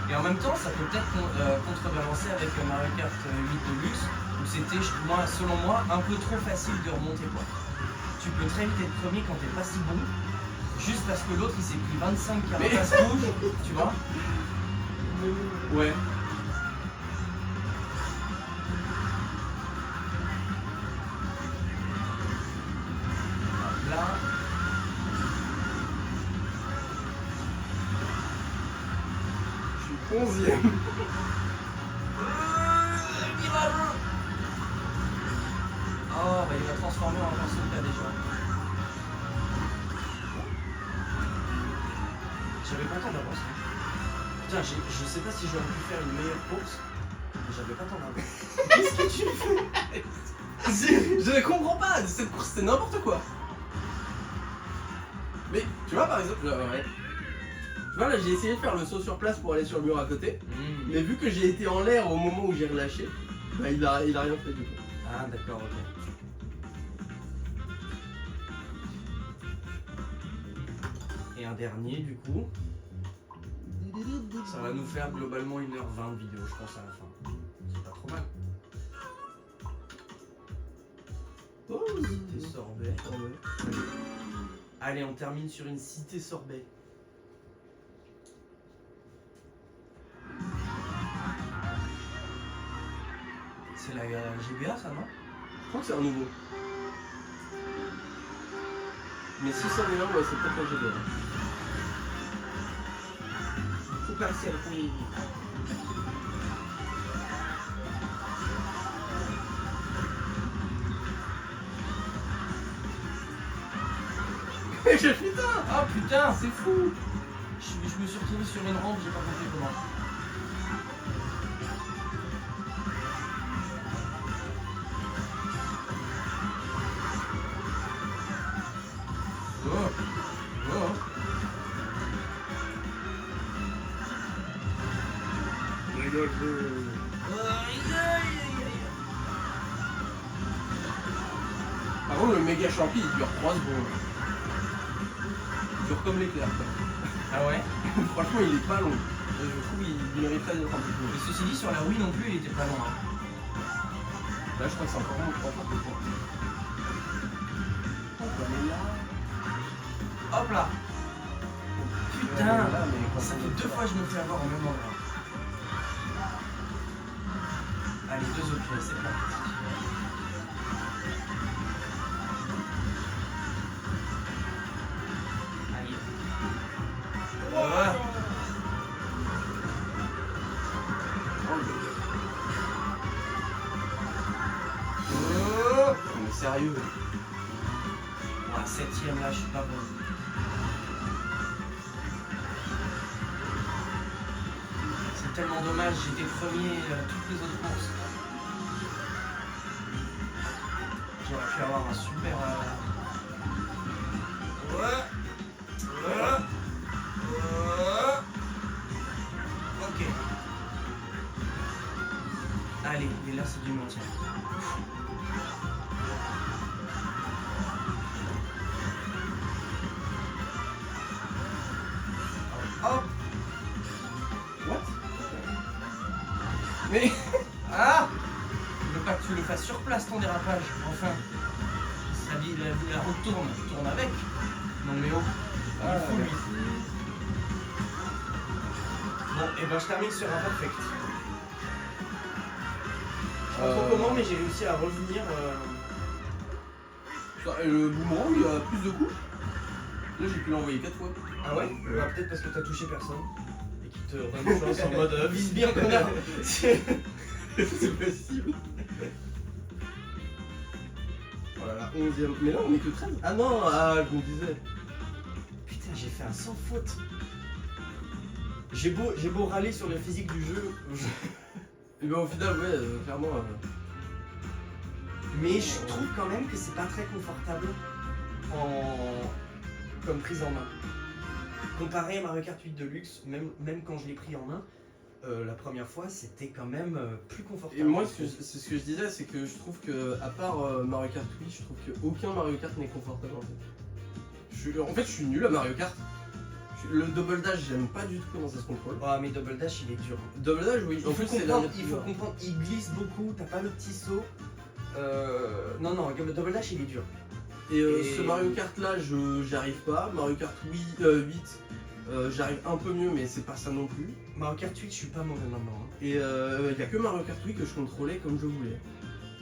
Et en même temps, ça peut peut-être contrebalancer avec Mario Kart 8 Deluxe, où c'était, selon moi, un peu trop facile de remonter, quoi. Tu peux très vite être premier quand t'es pas si bon, juste parce que l'autre il s'est pris 25 carapaces rouges, tu vois. Ouais. Là, Je suis 11ème. oh, bah il va transformer en morceau de déjà. J'avais pas le temps d'avance. Putain, je sais pas si j'aurais pu faire une meilleure course, mais j'avais pas le temps d'avance. Qu'est-ce que tu fais? Je ne comprends pas, cette course c'est n'importe quoi. Mais tu vois par exemple, ouais. Tu vois là j'ai essayé de faire le saut sur place pour aller sur le mur à côté, mais vu que j'ai été en l'air au moment où j'ai relâché, bah il a rien fait du tout. Ah d'accord, ok. Et un dernier du coup. Ça va nous faire globalement 1h20 de vidéo, je pense, à la fin. C'est pas trop mal. Oh, Cité sorbet. Allez, on termine sur une cité sorbet. C'est la GBA ça non? Je crois que c'est un nouveau. Mais si c'en est un, ouais, c'est peut-être la GBA. Super circuit. J'ai putain. Oh putain, C'est fou. je me suis retrouvé sur une rampe, j'ai pas compris comment. Oh. Oh. Par contre, le méga champi il dure 3 secondes. Il dure comme l'éclair. Quoi. Ah ouais? Franchement, il est pas long. Je trouve qu'il mériterait d'être un peu plus long. Mais ceci dit, sur la Wii non plus, il était pas long. Hein. Là, je crois que c'est encore long. On peut aller là. Hop là! Putain! Là, mais quand Ça on fait est 2 fois que je me fais avoir au même endroit. Allez, 2 autres pièces, c'est parti. Allez. Voilà. Oh, mais sérieux. Ah, 7ème là, je suis pas bon. C'est tellement dommage, j'étais premier toutes les autres courses. J'aurais pu avoir un super. Ok. Allez, et là c'est du maintien. Hop. What? Mais. Ah! Je veux pas que tu le fasses sur place ton dérapage, enfin. Ça dit la route tourne, tourne avec. Non mais oh, il est fou lui. Bon, et ben je termine sur un perfect. Je sais pas trop comment, mais j'ai réussi à revenir. Le boomerang, il a plus de coups. Là, j'ai pu l'envoyer 4 fois. Ah ouais? Bah, peut-être parce que t'as touché personne. Et qu'il te rend une chance en mode vise bien connard. C'est possible. Voilà, la 11ème. Mais là, on est que 13. Ah non, je me disais. Putain, j'ai fait un sans faute. J'ai beau râler sur la physique du jeu. Et ben au final, ouais, clairement. Mais je trouve quand même que c'est pas très confortable comme prise en main. Comparé à Mario Kart 8 Deluxe, même quand je l'ai pris en main, la première fois c'était quand même plus confortable. Et moi, c'est ce que je disais, c'est que je trouve que, à part Mario Kart 8, je trouve qu'aucun Mario Kart n'est confortable en fait. En fait, je suis nul à Mario Kart. Le double dash, j'aime pas du tout comment ça se contrôle. Ah, mais double dash il est dur. Double dash, oui. En plus, c'est la Il faut comprendre, il glisse beaucoup, t'as pas le petit saut. Non, double dash il est dur. Et ce Mario Kart là, j'y arrive pas. Mario Kart 8, j'arrive un peu mieux, mais c'est pas ça non plus. Mario Kart 8, je suis pas mauvais maintenant. Hein. Et y a que Mario Kart 8 que je contrôlais comme je voulais.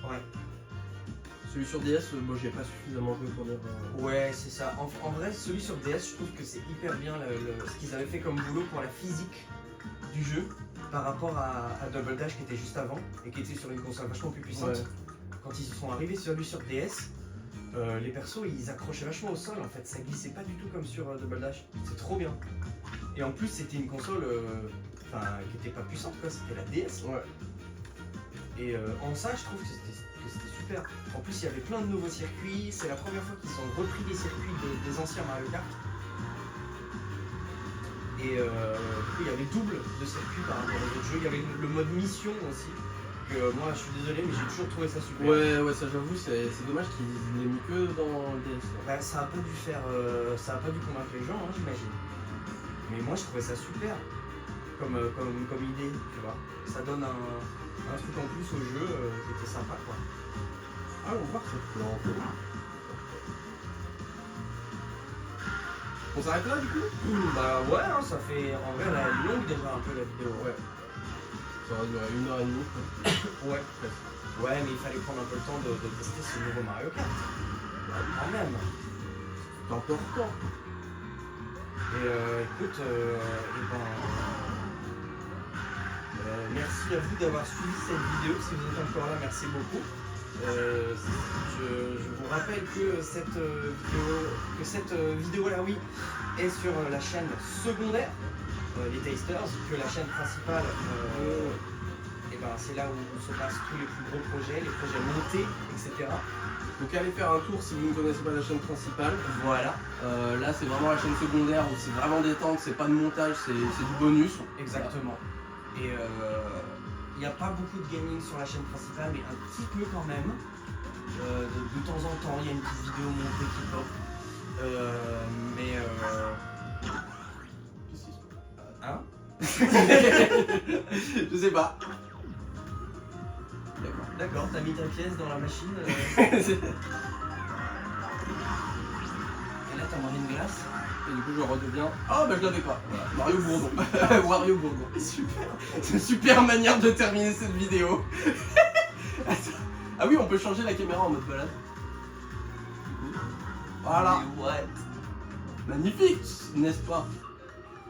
Ouais. Celui sur DS, moi j'ai pas suffisamment joué pour dire. Ouais, c'est ça. En vrai, celui sur DS, je trouve que c'est hyper bien ce qu'ils avaient fait comme boulot pour la physique du jeu par rapport à Double Dash qui était juste avant et qui était sur une console vachement plus puissante. Ouais. Quand ils sont arrivés sur lui sur DS, les persos ils accrochaient vachement au sol en fait, ça glissait pas du tout comme sur Double Dash. C'est trop bien. Et en plus, c'était une console qui était pas puissante quoi, c'était la DS. Ouais. Et en ça, je trouve que c'était super. En plus, il y avait plein de nouveaux circuits. C'est la première fois qu'ils ont repris des circuits des anciens Mario Kart. Et du coup, il y avait double de circuits par rapport aux autres jeux. Il y avait le mode mission aussi. Que moi, je suis désolé, mais j'ai toujours trouvé ça super. Ouais, ça j'avoue, c'est dommage qu'ils l'aient mis que dans le DS. Bah, ça a pas dû faire, ça a pas dû convaincre les gens, hein, j'imagine. Mais moi, je trouvais ça super comme idée, tu vois. Ça donne un truc en plus au jeu qui était sympa, quoi. Ah, on voit que c'est plan. On s'arrête là du coup? Bah ouais, hein, ça fait en vrai elle est longue déjà un peu la vidéo. Ouais. Ça aurait duré 1h30. Ouais. Ouais, mais il fallait prendre un peu le temps de tester ce nouveau Mario Kart. Quand même. C'est important. Et écoute, merci à vous d'avoir suivi cette vidéo. Si vous êtes encore là, merci beaucoup. Je vous rappelle que cette vidéo là, oui, est sur la chaîne secondaire, les Tasters, que la chaîne principale, c'est là où se passent tous les plus gros projets, les projets montés, etc. Donc allez faire un tour si vous ne connaissez pas la chaîne principale. Voilà, Là c'est vraiment la chaîne secondaire où c'est vraiment détente, c'est pas de montage, c'est du bonus. exactement. Et il n'y a pas beaucoup de gaming sur la chaîne principale, mais un petit peu quand même. De temps en temps, il y a une petite vidéo montée qui pop. Qu'est-ce qui se passe Hein? Je sais pas. D'accord, t'as mis ta pièce dans la machine. Et là, t'as mangé une glace. Et du coup je redeviens. Ah bah je l'avais pas. Voilà. Mario Bourdon. Wario Bourdon. Super. C'est une super manière de terminer cette vidéo. Ah oui, on peut changer la caméra en mode balade. Du coup. Voilà. Mais what? Magnifique, n'est-ce pas?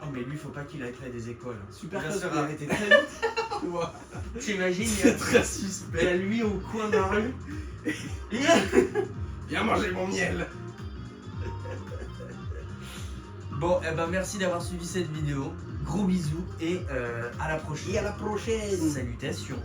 Oh, mais lui, faut pas qu'il aille près des écoles. Super Il va se faire cosplay. arrêter très vite. Tu vois. T'imagines, il y C'est a- très il y suspect. a lui au coin de la rue. Viens manger mon miel. Bon, eh ben merci d'avoir suivi cette vidéo. Gros bisous et à la prochaine. Et à la prochaine. Salutations.